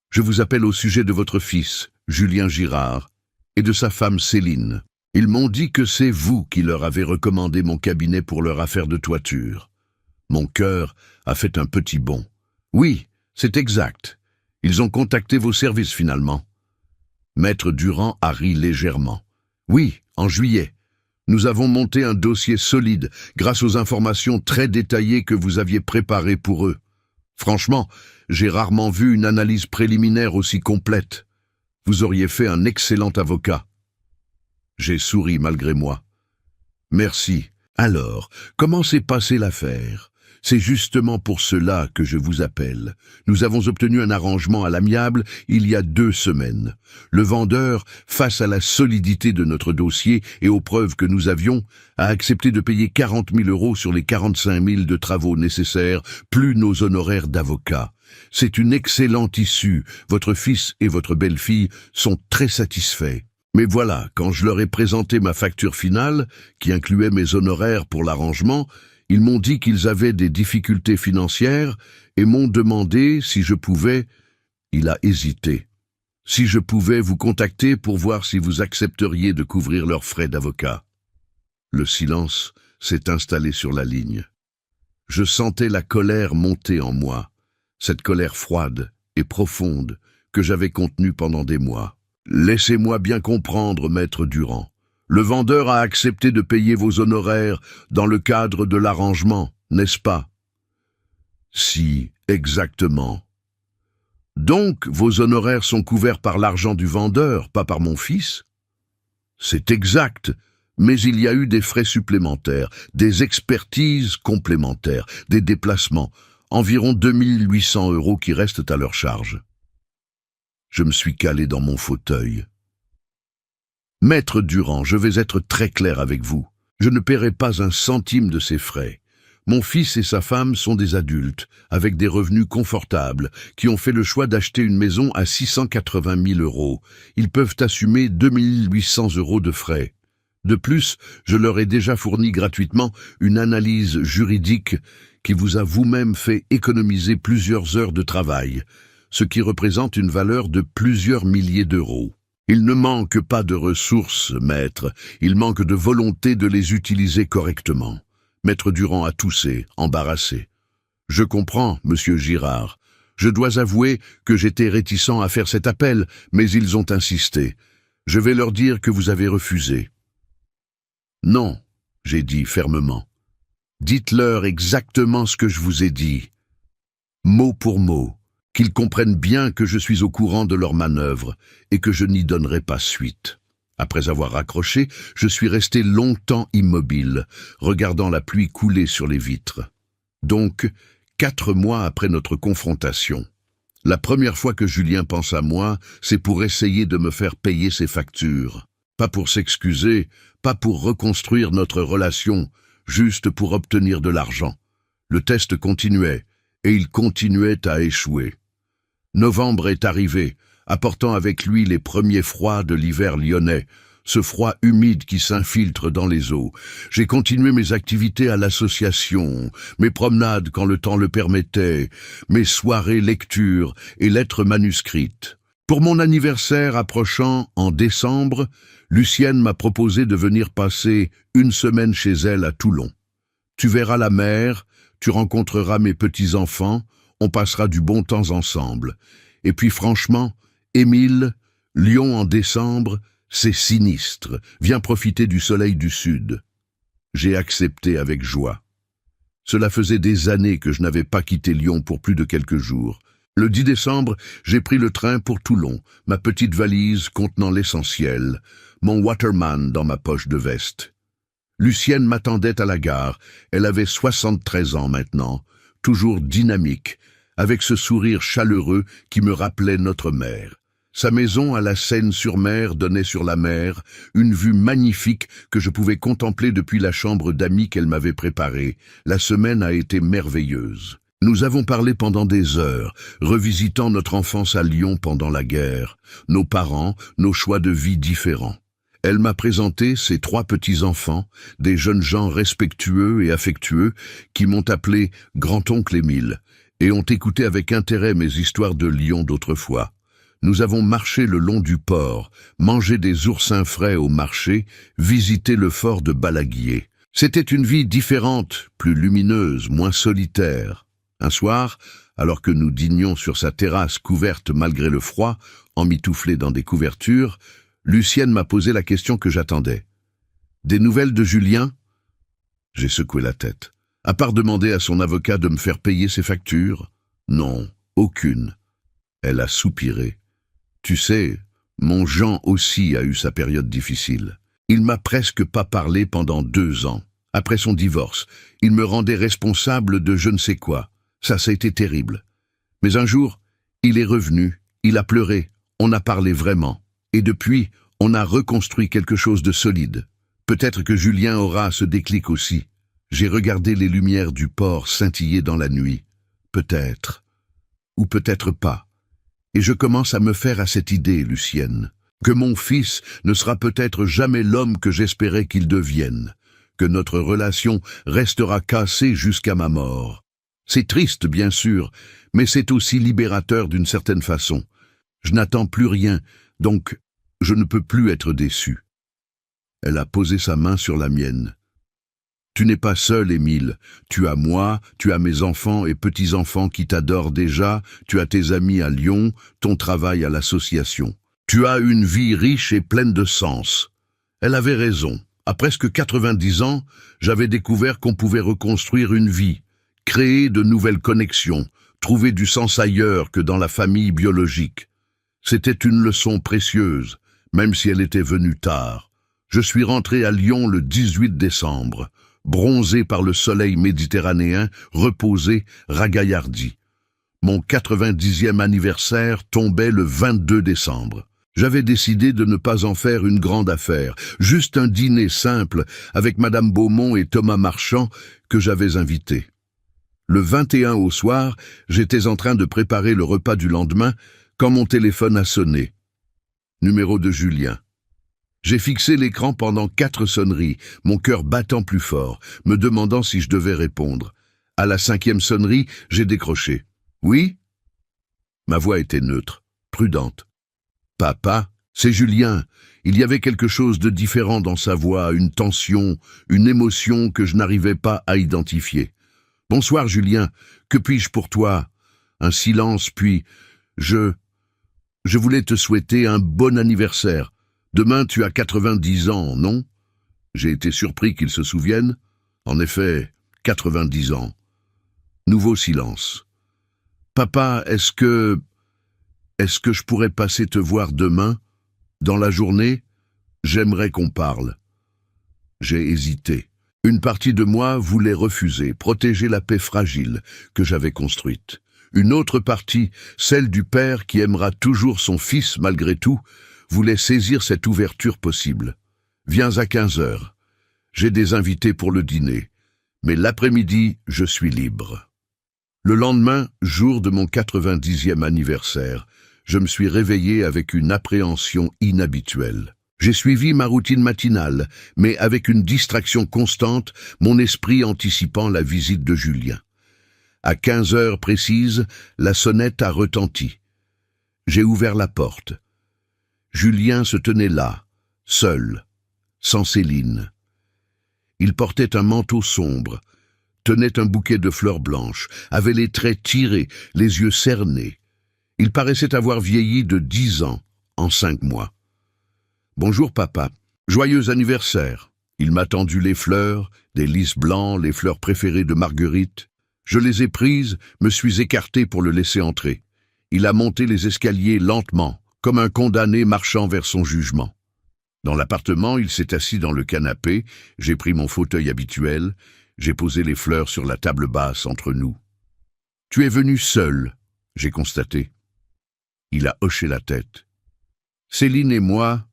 Je vous appelle au sujet de votre fils, Julien Girard, et de sa femme Céline. Ils m'ont dit que c'est vous qui leur avez recommandé mon cabinet pour leur affaire de toiture. » Mon cœur a fait un petit bond. « Oui, c'est exact. Ils ont contacté vos services finalement. » Maître Durand a ri légèrement. « Oui, en juillet. Nous avons monté un dossier solide grâce aux informations très détaillées que vous aviez préparées pour eux. Franchement, j'ai rarement vu une analyse préliminaire aussi complète. Vous auriez fait un excellent avocat. » J'ai souri malgré moi. « Merci. Alors, comment s'est passée l'affaire ? C'est justement pour cela que je vous appelle. Nous avons obtenu un arrangement à l'amiable il y a 2 semaines. Le vendeur, face à la solidité de notre dossier et aux preuves que nous avions, a accepté de payer 40 000 € sur les 45 000 de travaux nécessaires, plus nos honoraires d'avocat. C'est une excellente issue. Votre fils et votre belle-fille sont très satisfaits. Mais voilà, quand je leur ai présenté ma facture finale, qui incluait mes honoraires pour l'arrangement, ils m'ont dit qu'ils avaient des difficultés financières et m'ont demandé si je pouvais... Il a hésité. Si je pouvais vous contacter pour voir si vous accepteriez de couvrir leurs frais d'avocat. Le silence s'est installé sur la ligne. Je sentais la colère monter en moi, cette colère froide et profonde que j'avais contenue pendant des mois. « Laissez-moi bien comprendre, Maître Durand. Le vendeur a accepté de payer vos honoraires dans le cadre de l'arrangement, n'est-ce pas ? » « Si, exactement. Donc, vos honoraires sont couverts par l'argent du vendeur, pas par mon fils? C'est exact, mais il y a eu des frais supplémentaires, des expertises complémentaires, des déplacements, environ 2800 € qui restent à leur charge. Je me suis calé dans mon fauteuil. Maître Durand, je vais être très clair avec vous. Je ne paierai pas un centime de ces frais. Mon fils et sa femme sont des adultes, avec des revenus confortables, qui ont fait le choix d'acheter une maison à 680 000 €. Ils peuvent assumer 2800 € de frais. De plus, je leur ai déjà fourni gratuitement une analyse juridique qui vous a vous-même fait économiser plusieurs heures de travail, ce qui représente une valeur de plusieurs milliers d'euros. Il ne manque pas de ressources, maître, il manque de volonté de les utiliser correctement. Maître Durand a toussé, embarrassé. Je comprends, monsieur Girard. Je dois avouer que j'étais réticent à faire cet appel, mais ils ont insisté. Je vais leur dire que vous avez refusé. Non, j'ai dit fermement. Dites-leur exactement ce que je vous ai dit, mot pour mot, qu'ils comprennent bien que je suis au courant de leur manœuvre et que je n'y donnerai pas suite. Après avoir raccroché, je suis resté longtemps immobile, regardant la pluie couler sur les vitres. Donc, 4 mois après notre confrontation. La première fois que Julien pense à moi, c'est pour essayer de me faire payer ses factures. Pas pour s'excuser, pas pour reconstruire notre relation, juste pour obtenir de l'argent. Le test continuait, et il continuait à échouer. Novembre est arrivé, apportant avec lui les premiers froids de l'hiver lyonnais, ce froid humide qui s'infiltre dans les os. J'ai continué mes activités à l'association, mes promenades quand le temps le permettait, mes soirées lecture et lettres manuscrites. Pour mon anniversaire approchant en décembre, Lucienne m'a proposé de venir passer une semaine chez elle à Toulon. Tu verras la mer, tu rencontreras mes petits-enfants, on passera du bon temps ensemble. Et puis franchement, Émile, Lyon en décembre, c'est sinistre. Viens profiter du soleil du sud. J'ai accepté avec joie. Cela faisait des années que je n'avais pas quitté Lyon pour plus de quelques jours. Le 10 décembre, j'ai pris le train pour Toulon, ma petite valise contenant l'essentiel, mon Waterman dans ma poche de veste. Lucienne m'attendait à la gare. Elle avait 73 ans maintenant, toujours dynamique, avec ce sourire chaleureux qui me rappelait notre mère. Sa maison à la Seine-sur-Mer donnait sur la mer, une vue magnifique que je pouvais contempler depuis la chambre d'amis qu'elle m'avait préparée. La semaine a été merveilleuse. Nous avons parlé pendant des heures, revisitant notre enfance à Lyon pendant la guerre, nos parents, nos choix de vie différents. Elle m'a présenté ses 3 petits-enfants, des jeunes gens respectueux et affectueux qui m'ont appelé grand-oncle Émile et ont écouté avec intérêt mes histoires de Lyon d'autrefois. Nous avons marché le long du port, mangé des oursins frais au marché, visité le fort de Balaguier. C'était une vie différente, plus lumineuse, moins solitaire. Un soir, alors que nous dînions sur sa terrasse couverte malgré le froid, emmitouflée dans des couvertures, Lucienne m'a posé la question que j'attendais. « Des nouvelles de Julien ?» J'ai secoué la tête. À part demander à son avocat de me faire payer ses factures? Non, aucune. Elle a soupiré. Tu sais, mon Jean aussi a eu sa période difficile. Il m'a presque pas parlé pendant 2 ans. Après son divorce, il me rendait responsable de je ne sais quoi. Ça a été terrible. Mais un jour, il est revenu, il a pleuré, on a parlé vraiment. Et depuis, on a reconstruit quelque chose de solide. Peut-être que Julien aura ce déclic aussi. J'ai regardé les lumières du port scintiller dans la nuit. Peut-être. Ou peut-être pas. Et je commence à me faire à cette idée, Lucienne, que mon fils ne sera peut-être jamais l'homme que j'espérais qu'il devienne, que notre relation restera cassée jusqu'à ma mort. C'est triste, bien sûr, mais c'est aussi libérateur d'une certaine façon. Je n'attends plus rien, donc je ne peux plus être déçu. Elle a posé sa main sur la mienne. Tu n'es pas seul, Émile. Tu as moi, tu as mes enfants et petits-enfants qui t'adorent déjà, tu as tes amis à Lyon, ton travail à l'association. Tu as une vie riche et pleine de sens. Elle avait raison. À presque 90 ans, j'avais découvert qu'on pouvait reconstruire une vie, créer de nouvelles connexions, trouver du sens ailleurs que dans la famille biologique. C'était une leçon précieuse, même si elle était venue tard. Je suis rentré à Lyon le 18 décembre, bronzé par le soleil méditerranéen, reposé, ragaillardi. Mon 90e anniversaire tombait le 22 décembre. J'avais décidé de ne pas en faire une grande affaire, juste un dîner simple avec Madame Beaumont et Thomas Marchand que j'avais invités. Le 21 au soir, j'étais en train de préparer le repas du lendemain quand mon téléphone a sonné. Numéro de Julien. J'ai fixé l'écran pendant 4 sonneries, mon cœur battant plus fort, me demandant si je devais répondre. À la 5e sonnerie, j'ai décroché. « Oui ?» Ma voix était neutre, prudente. « Papa, c'est Julien. » Il y avait quelque chose de différent dans sa voix, une tension, une émotion que je n'arrivais pas à identifier. « Bonsoir Julien, que puis-je pour toi ?» Un silence, puis « Je voulais te souhaiter un bon anniversaire. Demain tu as 90 ans, non ?» J'ai été surpris qu'il se souvienne. En effet, 90 ans. Nouveau silence. « Papa, est-ce que je pourrais passer te voir demain, dans la journée? J'aimerais qu'on parle. » J'ai hésité. Une partie de moi voulait refuser, protéger la paix fragile que j'avais construite. Une autre partie, celle du père qui aimera toujours son fils malgré tout, voulait saisir cette ouverture possible. « Viens à 15 heures. J'ai des invités pour le dîner, mais l'après-midi, je suis libre. » Le lendemain, jour de mon 90e anniversaire, je me suis réveillé avec une appréhension inhabituelle. J'ai suivi ma routine matinale, mais avec une distraction constante, mon esprit anticipant la visite de Julien. À 15 heures précises, la sonnette a retenti. J'ai ouvert la porte. Julien se tenait là, seul, sans Céline. Il portait un manteau sombre, tenait un bouquet de fleurs blanches, avait les traits tirés, les yeux cernés. Il paraissait avoir vieilli de 10 ans en 5 mois. « Bonjour papa, joyeux anniversaire !» Il m'a tendu les fleurs, des lys blancs, les fleurs préférées de Marguerite. Je les ai prises, me suis écarté pour le laisser entrer. Il a monté les escaliers lentement, comme un condamné marchant vers son jugement. Dans l'appartement, il s'est assis dans le canapé, j'ai pris mon fauteuil habituel, j'ai posé les fleurs sur la table basse entre nous. « Tu es venu seul », j'ai constaté. Il a hoché la tête. « Céline et moi,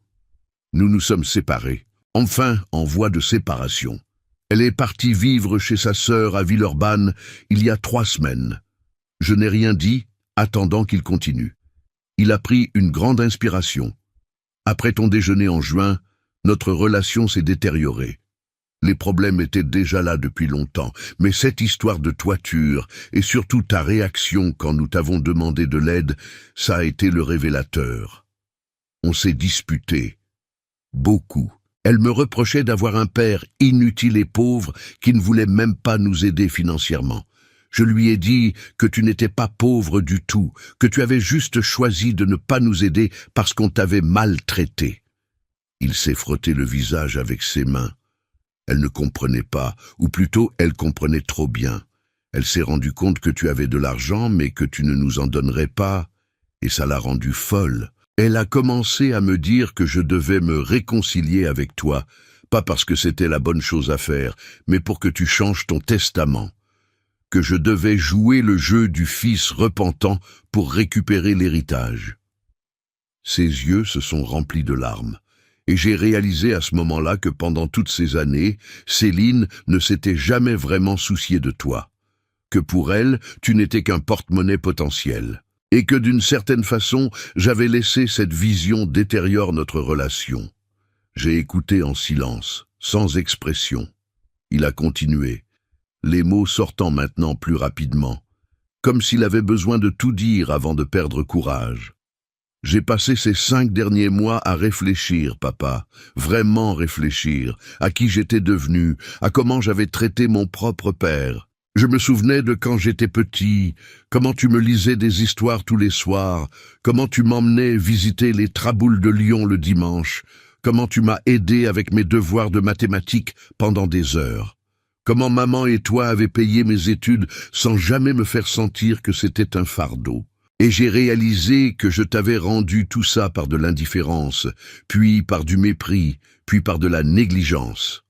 nous nous sommes séparés, enfin en voie de séparation. Elle est partie vivre chez sa sœur à Villeurbanne il y a 3 semaines. Je n'ai rien dit, attendant qu'il continue. Il a pris une grande inspiration. Après ton déjeuner en juin, notre relation s'est détériorée. Les problèmes étaient déjà là depuis longtemps, mais cette histoire de toiture, et surtout ta réaction quand nous t'avons demandé de l'aide, ça a été le révélateur. On s'est disputé. Beaucoup. Elle me reprochait d'avoir un père inutile et pauvre qui ne voulait même pas nous aider financièrement. Je lui ai dit que tu n'étais pas pauvre du tout, que tu avais juste choisi de ne pas nous aider parce qu'on t'avait maltraité. Il s'est frotté le visage avec ses mains. Elle ne comprenait pas, ou plutôt elle comprenait trop bien. Elle s'est rendue compte que tu avais de l'argent, mais que tu ne nous en donnerais pas, et ça l'a rendue folle. Elle a commencé à me dire que je devais me réconcilier avec toi, pas parce que c'était la bonne chose à faire, mais pour que tu changes ton testament. Que je devais jouer le jeu du fils repentant pour récupérer l'héritage. Ses yeux se sont remplis de larmes, et j'ai réalisé à ce moment-là que pendant toutes ces années, Céline ne s'était jamais vraiment souciée de toi, que pour elle, tu n'étais qu'un porte-monnaie potentiel, et que d'une certaine façon, j'avais laissé cette vision détériorer notre relation. J'ai écouté en silence, sans expression. Il a continué, les mots sortant maintenant plus rapidement, comme s'il avait besoin de tout dire avant de perdre courage. J'ai passé ces 5 derniers mois à réfléchir, papa, vraiment réfléchir, à qui j'étais devenu, à comment j'avais traité mon propre père. Je me souvenais de quand j'étais petit, comment tu me lisais des histoires tous les soirs, comment tu m'emmenais visiter les Traboules de Lyon le dimanche, comment tu m'as aidé avec mes devoirs de mathématiques pendant des heures. Comment maman et toi avez payé mes études sans jamais me faire sentir que c'était un fardeau. Et j'ai réalisé que je t'avais rendu tout ça par de l'indifférence, puis par du mépris, puis par de la négligence.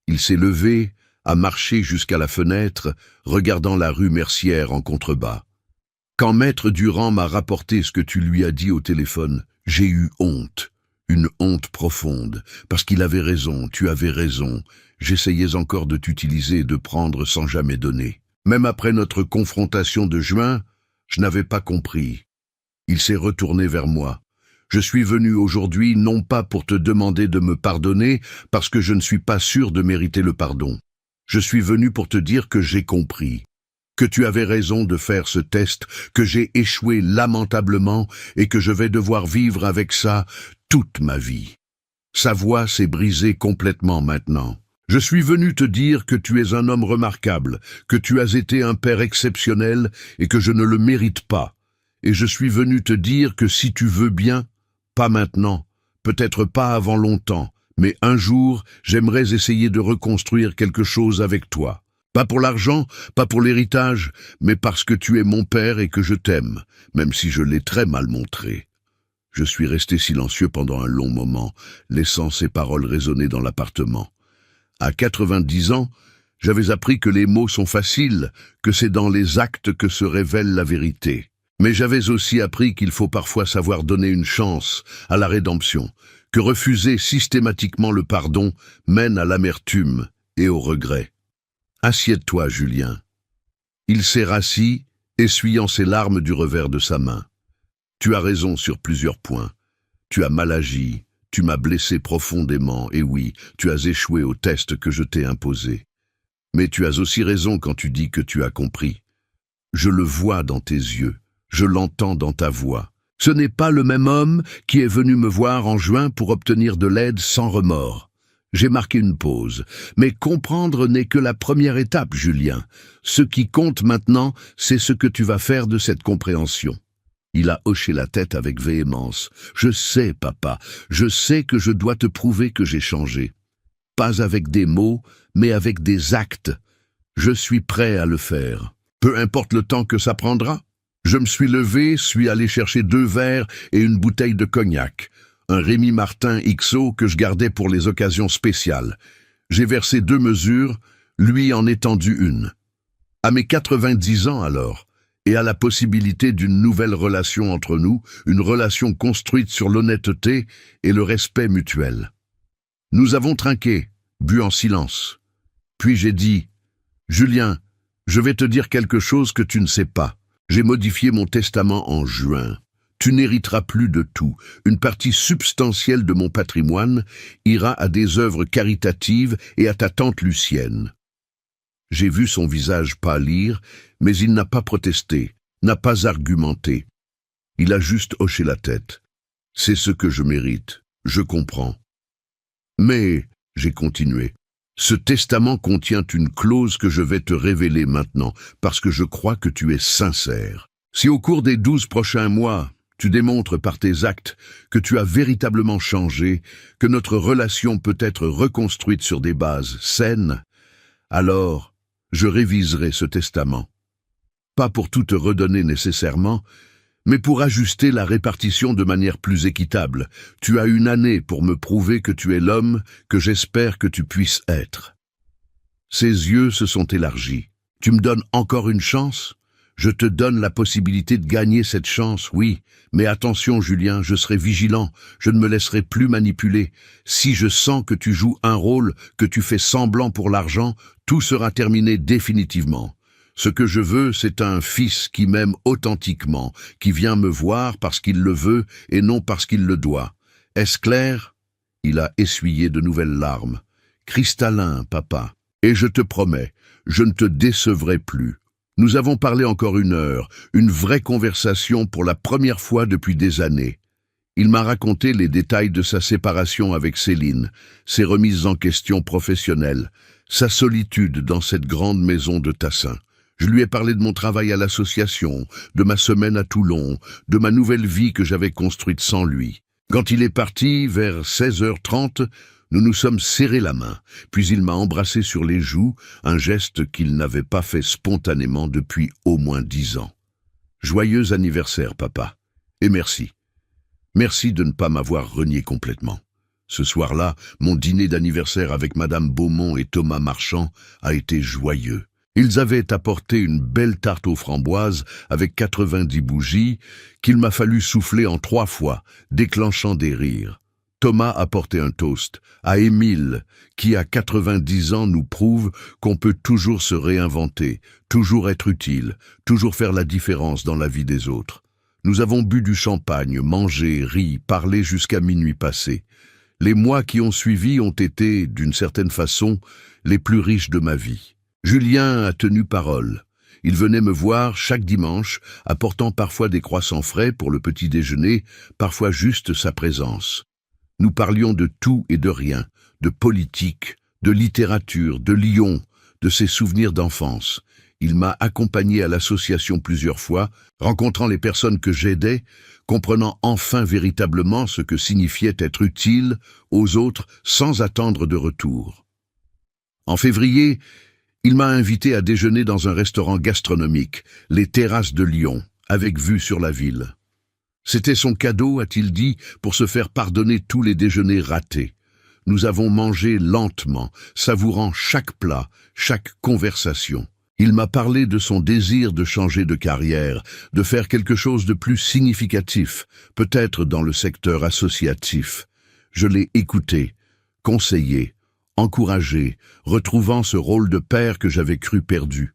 Il s'est levé, a marché jusqu'à la fenêtre, regardant la rue Mercière en contrebas. Quand Maître Durand m'a rapporté ce que tu lui as dit au téléphone, j'ai eu honte, une honte profonde, parce qu'il avait raison, tu avais raison. J'essayais encore de t'utiliser et de prendre sans jamais donner. Même après notre confrontation de juin, je n'avais pas compris. Il s'est retourné vers moi. Je suis venu aujourd'hui non pas pour te demander de me pardonner, parce que je ne suis pas sûr de mériter le pardon. Je suis venu pour te dire que j'ai compris, que tu avais raison de faire ce test, que j'ai échoué lamentablement et que je vais devoir vivre avec ça toute ma vie. Sa voix s'est brisée complètement maintenant. Je suis venu te dire que tu es un homme remarquable, que tu as été un père exceptionnel et que je ne le mérite pas. Et je suis venu te dire que si tu veux bien, pas maintenant, peut-être pas avant longtemps, mais un jour, j'aimerais essayer de reconstruire quelque chose avec toi. Pas pour l'argent, pas pour l'héritage, mais parce que tu es mon père et que je t'aime, même si je l'ai très mal montré. Je suis resté silencieux pendant un long moment, laissant ces paroles résonner dans l'appartement. À 90 ans, j'avais appris que les mots sont faciles, que c'est dans les actes que se révèle la vérité. Mais j'avais aussi appris qu'il faut parfois savoir donner une chance à la rédemption, que refuser systématiquement le pardon mène à l'amertume et au regret. Assieds-toi, Julien. Il s'est rassis, essuyant ses larmes du revers de sa main. Tu as raison sur plusieurs points. Tu as mal agi. Tu m'as blessé profondément, et oui, tu as échoué au test que je t'ai imposé. Mais tu as aussi raison quand tu dis que tu as compris. Je le vois dans tes yeux, je l'entends dans ta voix. Ce n'est pas le même homme qui est venu me voir en juin pour obtenir de l'aide sans remords. J'ai marqué une pause, mais comprendre n'est que la première étape, Julien. Ce qui compte maintenant, c'est ce que tu vas faire de cette compréhension. Il a hoché la tête avec véhémence. « Je sais, papa, je sais que je dois te prouver que j'ai changé. Pas avec des mots, mais avec des actes. Je suis prêt à le faire. Peu importe le temps que ça prendra. » Je me suis levé, suis allé chercher 2 verres et une bouteille de cognac. Un Rémy Martin XO que je gardais pour les occasions spéciales. J'ai versé 2 mesures, lui en étendu une. À mes 90 ans alors, et à la possibilité d'une nouvelle relation entre nous, une relation construite sur l'honnêteté et le respect mutuel. Nous avons trinqué, bu en silence. Puis j'ai dit, « Julien, je vais te dire quelque chose que tu ne sais pas. J'ai modifié mon testament en juin. Tu n'hériteras plus de tout. Une partie substantielle de mon patrimoine ira à des œuvres caritatives et à ta tante Lucienne. » J'ai vu son visage pâlir, mais il n'a pas protesté, n'a pas argumenté. Il a juste hoché la tête. C'est ce que je mérite, je comprends. Mais, j'ai continué, ce testament contient une clause que je vais te révéler maintenant, parce que je crois que tu es sincère. Si au cours des 12 prochains mois, tu démontres par tes actes que tu as véritablement changé, que notre relation peut être reconstruite sur des bases saines, alors je réviserai ce testament. Pas pour tout te redonner nécessairement, mais pour ajuster la répartition de manière plus équitable. Tu as 1 année pour me prouver que tu es l'homme que j'espère que tu puisses être. Ses yeux se sont élargis. Tu me donnes encore une chance ? Je te donne la possibilité de gagner cette chance, oui. Mais attention, Julien, je serai vigilant. Je ne me laisserai plus manipuler. Si je sens que tu joues un rôle, que tu fais semblant pour l'argent, tout sera terminé définitivement. Ce que je veux, c'est un fils qui m'aime authentiquement, qui vient me voir parce qu'il le veut et non parce qu'il le doit. Est-ce clair ? Il a essuyé de nouvelles larmes. Cristallin, papa. Et je te promets, je ne te décevrai plus. Nous avons parlé encore 1 heure, une vraie conversation pour la première fois depuis des années. Il m'a raconté les détails de sa séparation avec Céline, ses remises en question professionnelles, sa solitude dans cette grande maison de Tassin. Je lui ai parlé de mon travail à l'association, de ma semaine à Toulon, de ma nouvelle vie que j'avais construite sans lui. Quand il est parti, vers 16h30, Nous nous sommes serrés la main, puis il m'a embrassé sur les joues, un geste qu'il n'avait pas fait spontanément depuis au moins 10 ans. Joyeux anniversaire, papa. Et merci. Merci de ne pas m'avoir renié complètement. Ce soir-là, mon dîner d'anniversaire avec Madame Beaumont et Thomas Marchand a été joyeux. Ils avaient apporté une belle tarte aux framboises avec 90 bougies qu'il m'a fallu souffler en 3 fois, déclenchant des rires. Thomas apportait un toast à Émile, qui à 90 ans nous prouve qu'on peut toujours se réinventer, toujours être utile, toujours faire la différence dans la vie des autres. Nous avons bu du champagne, mangé, ri, parlé jusqu'à minuit passé. Les mois qui ont suivi ont été, d'une certaine façon, les plus riches de ma vie. Julien a tenu parole. Il venait me voir chaque dimanche, apportant parfois des croissants frais pour le petit déjeuner, parfois juste sa présence. Nous parlions de tout et de rien, de politique, de littérature, de Lyon, de ses souvenirs d'enfance. Il m'a accompagné à l'association plusieurs fois, rencontrant les personnes que j'aidais, comprenant enfin véritablement ce que signifiait être utile aux autres sans attendre de retour. En février, il m'a invité à déjeuner dans un restaurant gastronomique, les Terrasses de Lyon, avec vue sur la ville. C'était son cadeau, a-t-il dit, pour se faire pardonner tous les déjeuners ratés. Nous avons mangé lentement, savourant chaque plat, chaque conversation. Il m'a parlé de son désir de changer de carrière, de faire quelque chose de plus significatif, peut-être dans le secteur associatif. Je l'ai écouté, conseillé, encouragé, retrouvant ce rôle de père que j'avais cru perdu.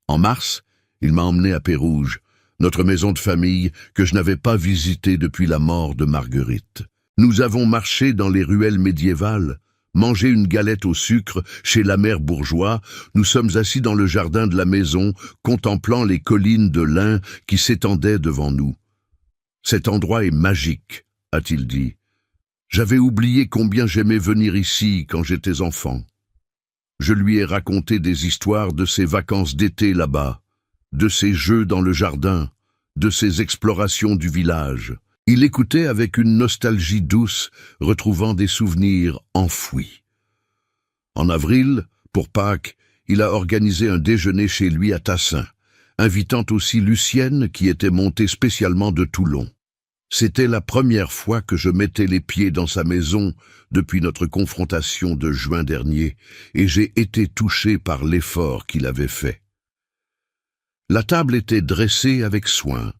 En mars, il m'a emmené à Pérouge, notre maison de famille que je n'avais pas visitée depuis la mort de Marguerite. Nous avons marché dans les ruelles médiévales, mangé une galette au sucre chez la mère Bourgeois, nous sommes assis dans le jardin de la maison, contemplant les collines de lin qui s'étendaient devant nous. Cet endroit est magique, a-t-il dit. J'avais oublié combien j'aimais venir ici quand j'étais enfant. Je lui ai raconté des histoires de ses vacances d'été là-bas, de ses jeux dans le jardin, de ses explorations du village. Il écoutait avec une nostalgie douce, retrouvant des souvenirs enfouis. En avril, pour Pâques, il a organisé un déjeuner chez lui à Tassin, invitant aussi Lucienne qui était montée spécialement de Toulon. C'était la première fois que je mettais les pieds dans sa maison depuis notre confrontation de juin dernier, et j'ai été touché par l'effort qu'il avait fait. La table était dressée avec soin.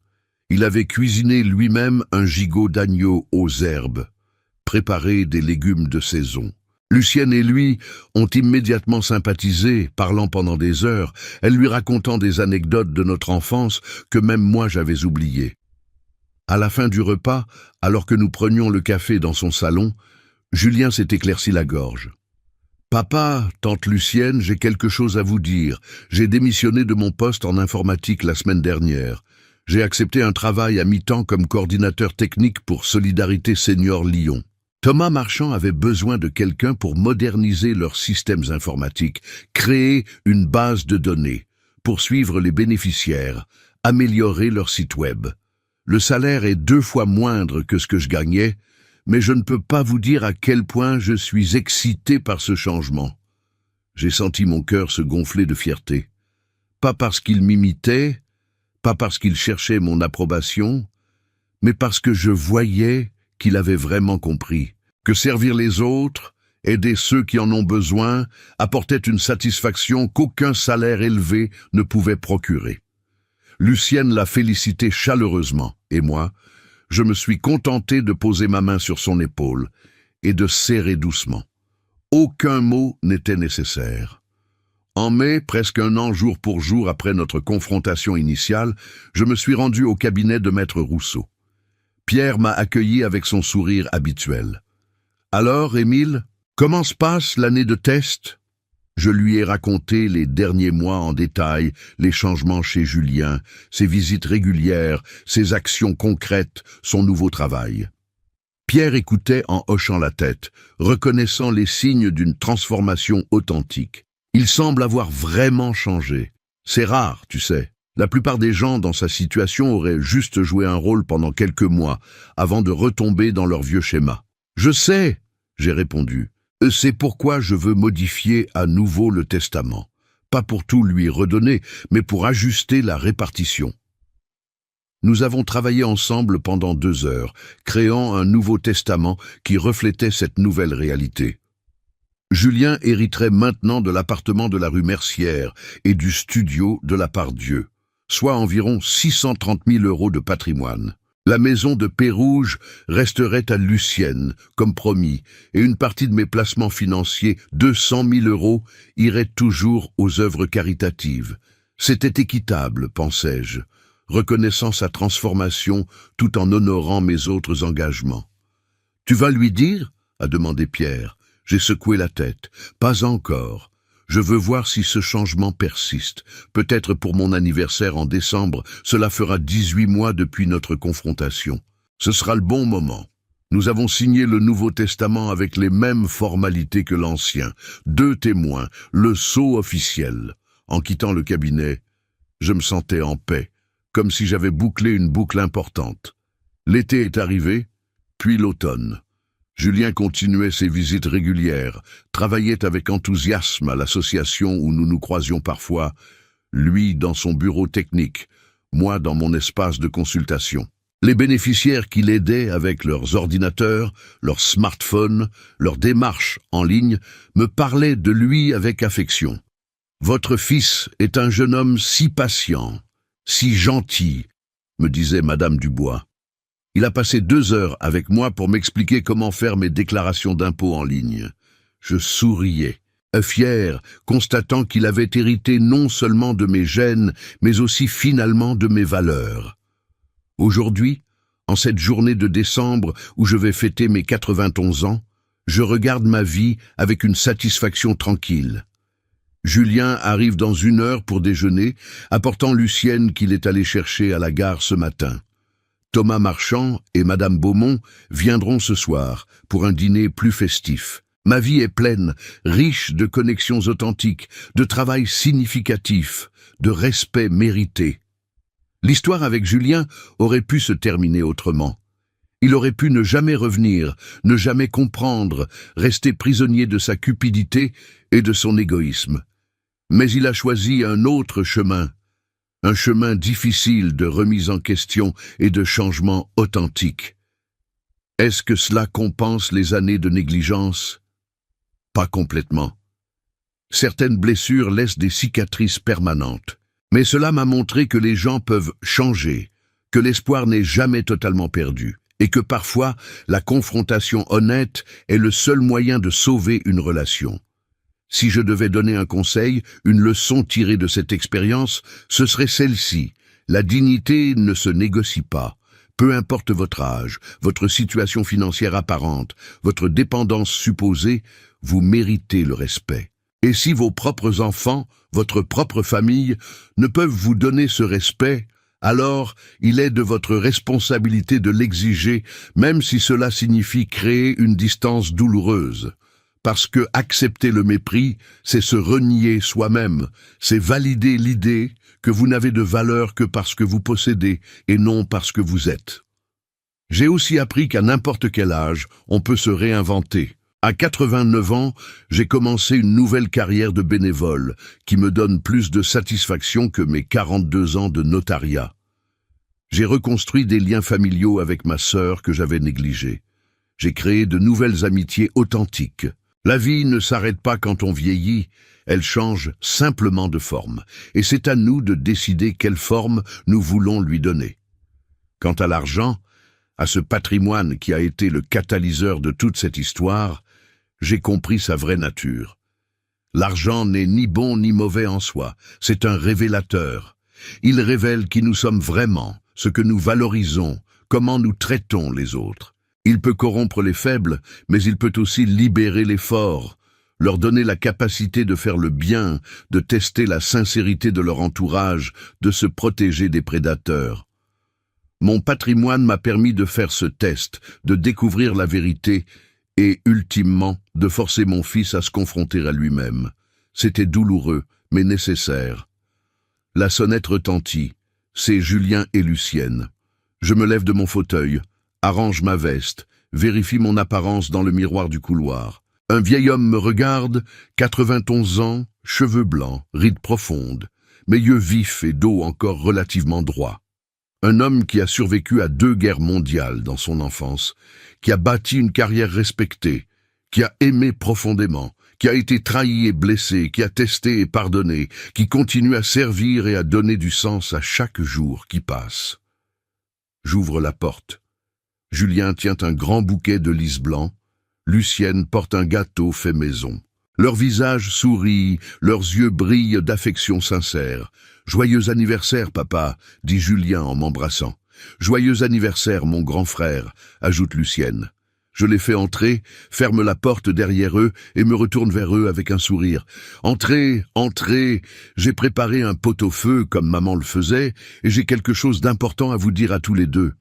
Il avait cuisiné lui-même un gigot d'agneau aux herbes, préparé des légumes de saison. Lucienne et lui ont immédiatement sympathisé, parlant pendant des heures, elle lui racontant des anecdotes de notre enfance que même moi j'avais oubliées. À la fin du repas, alors que nous prenions le café dans son salon, Julien s'est éclairci la gorge. « Papa, tante Lucienne, j'ai quelque chose à vous dire. J'ai démissionné de mon poste en informatique la semaine dernière. J'ai accepté un travail à mi-temps comme coordinateur technique pour Solidarité Senior Lyon. Thomas Marchand avait besoin de quelqu'un pour moderniser leurs systèmes informatiques, créer une base de données, poursuivre les bénéficiaires, améliorer leur site web. Le salaire est 2 fois moindre que ce que je gagnais, mais je ne peux pas vous dire à quel point je suis excité par ce changement. J'ai senti mon cœur se gonfler de fierté. Pas parce qu'il m'imitait, pas parce qu'il cherchait mon approbation, mais parce que je voyais qu'il avait vraiment compris que servir les autres, aider ceux qui en ont besoin, apportait une satisfaction qu'aucun salaire élevé ne pouvait procurer. Lucienne l'a félicité chaleureusement, et moi, je me suis contenté de poser ma main sur son épaule et de serrer doucement. Aucun mot n'était nécessaire. En mai, presque 1 an jour pour jour après notre confrontation initiale, je me suis rendu au cabinet de Maître Rousseau. Pierre m'a accueilli avec son sourire habituel. « Alors, Émile, comment se passe l'année de test ?» Je lui ai raconté les derniers mois en détail, les changements chez Julien, ses visites régulières, ses actions concrètes, son nouveau travail. Pierre écoutait en hochant la tête, reconnaissant les signes d'une transformation authentique. Il semble avoir vraiment changé. C'est rare, tu sais. La plupart des gens dans sa situation auraient juste joué un rôle pendant quelques mois, avant de retomber dans leur vieux schéma. « Je sais !» j'ai répondu. C'est pourquoi je veux modifier à nouveau le testament. Pas pour tout lui redonner, mais pour ajuster la répartition. Nous avons travaillé ensemble pendant 2 heures, créant un nouveau testament qui reflétait cette nouvelle réalité. Julien hériterait maintenant de l'appartement de la rue Mercière et du studio de la Part-Dieu, soit environ 630 000 € de patrimoine. La maison de Pérouge resterait à Lucienne, comme promis, et une partie de mes placements financiers, 200 000 €, irait toujours aux œuvres caritatives. C'était équitable, pensais-je, reconnaissant sa transformation tout en honorant mes autres engagements. « Tu vas lui dire ?» a demandé Pierre. J'ai secoué la tête. « Pas encore. Je veux voir si ce changement persiste. Peut-être pour mon anniversaire en décembre, cela fera 18 mois depuis notre confrontation. Ce sera le bon moment. » Nous avons signé le Nouveau Testament avec les mêmes formalités que l'Ancien. 2 témoins, le sceau officiel. En quittant le cabinet, je me sentais en paix, comme si j'avais bouclé une boucle importante. L'été est arrivé, puis l'automne. Julien continuait ses visites régulières, travaillait avec enthousiasme à l'association où nous nous croisions parfois, lui dans son bureau technique, moi dans mon espace de consultation. Les bénéficiaires qui l'aidaient avec leurs ordinateurs, leurs smartphones, leurs démarches en ligne, me parlaient de lui avec affection. « Votre fils est un jeune homme si patient, si gentil », me disait Madame Dubois. Il a passé 2 heures avec moi pour m'expliquer comment faire mes déclarations d'impôts en ligne. Je souriais, fier, constatant qu'il avait hérité non seulement de mes gènes, mais aussi finalement de mes valeurs. Aujourd'hui, en cette journée de décembre où je vais fêter mes 91 ans, je regarde ma vie avec une satisfaction tranquille. Julien arrive dans 1 heure pour déjeuner, apportant Lucienne qu'il est allé chercher à la gare ce matin. Thomas Marchand et Madame Beaumont viendront ce soir pour un dîner plus festif. Ma vie est pleine, riche de connexions authentiques, de travail significatif, de respect mérité. L'histoire avec Julien aurait pu se terminer autrement. Il aurait pu ne jamais revenir, ne jamais comprendre, rester prisonnier de sa cupidité et de son égoïsme. Mais il a choisi un autre chemin. Un chemin difficile de remise en question et de changement authentique. Est-ce que cela compense les années de négligence? Pas complètement. Certaines blessures laissent des cicatrices permanentes. Mais cela m'a montré que les gens peuvent changer, que l'espoir n'est jamais totalement perdu, et que parfois la confrontation honnête est le seul moyen de sauver une relation. Si je devais donner un conseil, une leçon tirée de cette expérience, ce serait celle-ci. La dignité ne se négocie pas. Peu importe votre âge, votre situation financière apparente, votre dépendance supposée, vous méritez le respect. Et si vos propres enfants, votre propre famille, ne peuvent vous donner ce respect, alors il est de votre responsabilité de l'exiger, même si cela signifie créer une distance douloureuse. Parce que accepter le mépris, c'est se renier soi-même, c'est valider l'idée que vous n'avez de valeur que parce que vous possédez et non parce que vous êtes. J'ai aussi appris qu'à n'importe quel âge, on peut se réinventer. À 89 ans, j'ai commencé une nouvelle carrière de bénévole qui me donne plus de satisfaction que mes 42 ans de notariat. J'ai reconstruit des liens familiaux avec ma sœur que j'avais négligés. J'ai créé de nouvelles amitiés authentiques. La vie ne s'arrête pas quand on vieillit, elle change simplement de forme, et c'est à nous de décider quelle forme nous voulons lui donner. Quant à l'argent, à ce patrimoine qui a été le catalyseur de toute cette histoire, j'ai compris sa vraie nature. L'argent n'est ni bon ni mauvais en soi, c'est un révélateur. Il révèle qui nous sommes vraiment, ce que nous valorisons, comment nous traitons les autres. Il peut corrompre les faibles, mais il peut aussi libérer les forts, leur donner la capacité de faire le bien, de tester la sincérité de leur entourage, de se protéger des prédateurs. Mon patrimoine m'a permis de faire ce test, de découvrir la vérité et, ultimement, de forcer mon fils à se confronter à lui-même. C'était douloureux, mais nécessaire. La sonnette retentit. C'est Julien et Lucienne. Je me lève de mon fauteuil, arrange ma veste, vérifie mon apparence dans le miroir du couloir. Un vieil homme me regarde, 91 ans, cheveux blancs, rides profondes, mais yeux vifs et dos encore relativement droit. Un homme qui a survécu à 2 guerres mondiales dans son enfance, qui a bâti une carrière respectée, qui a aimé profondément, qui a été trahi et blessé, qui a testé et pardonné, qui continue à servir et à donner du sens à chaque jour qui passe. J'ouvre la porte. Julien tient un grand bouquet de lys blanc. Lucienne porte un gâteau fait maison. Leurs visages sourient, leurs yeux brillent d'affection sincère. « Joyeux anniversaire, papa !» dit Julien en m'embrassant. « Joyeux anniversaire, mon grand frère !» ajoute Lucienne. Je les fais entrer, ferme la porte derrière eux et me retourne vers eux avec un sourire. « Entrez, entrez, j'ai préparé un pot-au-feu comme maman le faisait et j'ai quelque chose d'important à vous dire à tous les deux.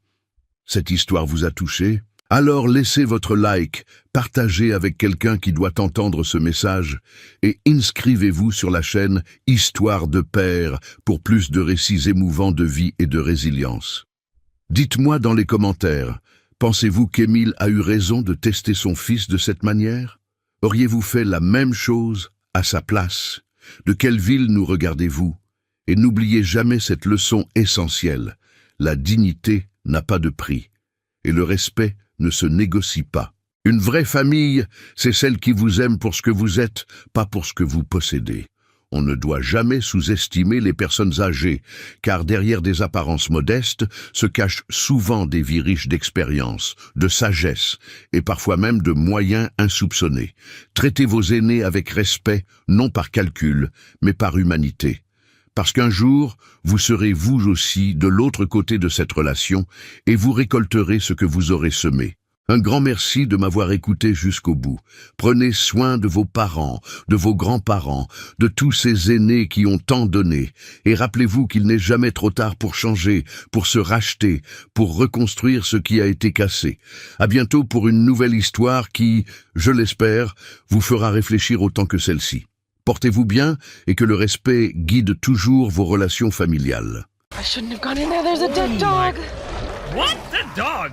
Cette histoire vous a touché ? Alors laissez votre like, partagez avec quelqu'un qui doit entendre ce message et inscrivez-vous sur la chaîne Histoire de Père pour plus de récits émouvants de vie et de résilience. Dites-moi dans les commentaires, pensez-vous qu'Émile a eu raison de tester son fils de cette manière? Auriez-vous fait la même chose à sa place? De quelle ville nous regardez-vous? Et n'oubliez jamais cette leçon essentielle, la dignité n'a pas de prix et le respect ne se négocie pas. Une vraie famille, c'est celle qui vous aime pour ce que vous êtes, pas pour ce que vous possédez. On ne doit jamais sous-estimer les personnes âgées, car derrière des apparences modestes se cachent souvent des vies riches d'expérience, de sagesse et parfois même de moyens insoupçonnés. Traitez vos aînés avec respect, non par calcul, mais par humanité. Parce qu'un jour, vous serez vous aussi de l'autre côté de cette relation et vous récolterez ce que vous aurez semé. Un grand merci de m'avoir écouté jusqu'au bout. Prenez soin de vos parents, de vos grands-parents, de tous ces aînés qui ont tant donné. Et rappelez-vous qu'il n'est jamais trop tard pour changer, pour se racheter, pour reconstruire ce qui a été cassé. À bientôt pour une nouvelle histoire qui, je l'espère, vous fera réfléchir autant que celle-ci. Portez-vous bien et que le respect guide toujours vos relations familiales.
I shouldn't have gone in there. There's a dead dog.
What? Dead dog?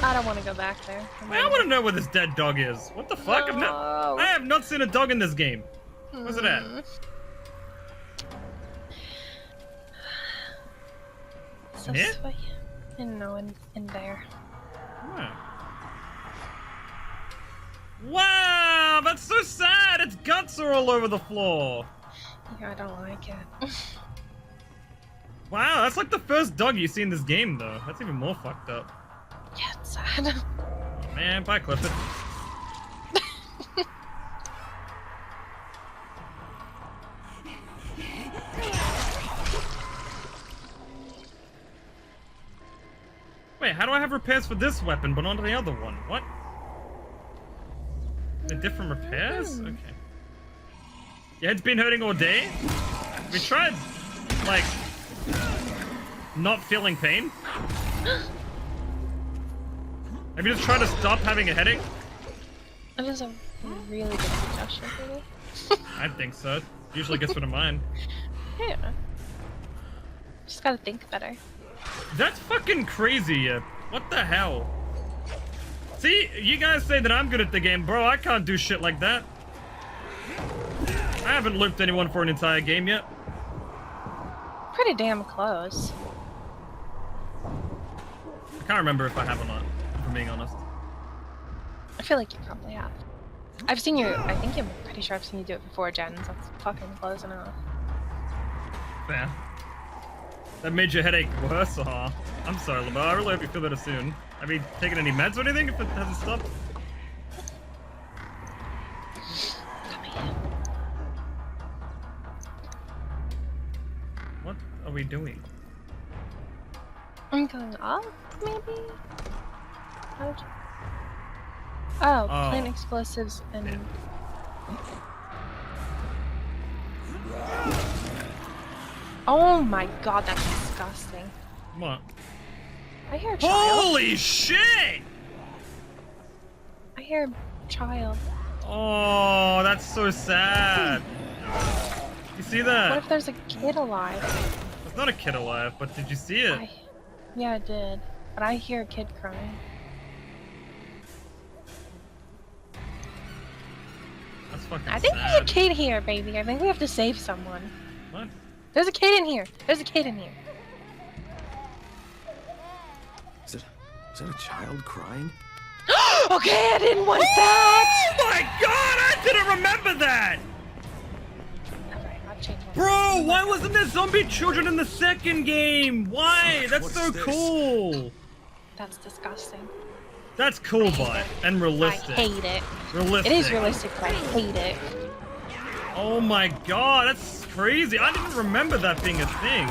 I don't want to go back there.
I want to know where this dead dog is. What the fuck?
No.
I have not seen a dog in this game. Where's it at?
So
Yeah?
sweet. And no, in there.
Huh. Wow, that's so sad. Its guts are all over the floor.
Yeah, I don't like it.
Wow, that's like the first dog you see in this game, though. That's even more fucked up.
Yeah, it's sad.
Oh, man, bye, Clifford. Wait, how do I have repairs for this weapon, but not the other one? What? The different repairs? Okay. Your head's been hurting all day? We tried, like, not feeling pain? Have you just tried to stop having a headache?
That is a really good suggestion for me.
I think so. Usually gets rid of mine.
Yeah. Just gotta think better.
That's fucking crazy. What the hell? See, you guys say that I'm good at the game, bro. I can't do shit like that. I haven't looped anyone for an entire game yet.
Pretty damn close.
I can't remember if I have or not, if I'm being honest.
I feel like you probably have. I've seen you, I think I'm pretty sure I've seen you do it before, Jen, so it's fucking close enough.
Fair. That made your headache worse? Aw. I'm sorry, Lamar. I really hope you feel better soon. Have you taken any meds or anything if it hasn't stopped?
Come here.
What are we doing?
I'm going up, maybe? How'd you... Oh, plant explosives and...
Yeah.
Oh my god, that's disgusting.
What?
I hear a child.
Holy shit!
I hear a child.
Oh, that's so sad. You see that?
What if there's a kid alive?
There's not a kid alive, but did you see it?
Yeah, I did. But I hear a kid crying.
fucking
I think there's a
sad.
kid here, baby. I think we have to save someone.
What?
There's a kid in here. There's a kid in here.
Is that a child crying?
Okay, I didn't want that.
Oh my god, I didn't remember that!
Alright, I've changed my
Bro, why wasn't there zombie children in the second game? Why? That's
What
so
is this?
cool.
That's disgusting.
That's cool, but and
I
realistic.
hate it.
Realistic.
It is realistic, but I hate it.
Oh my god, that's crazy. I didn't remember that being a thing.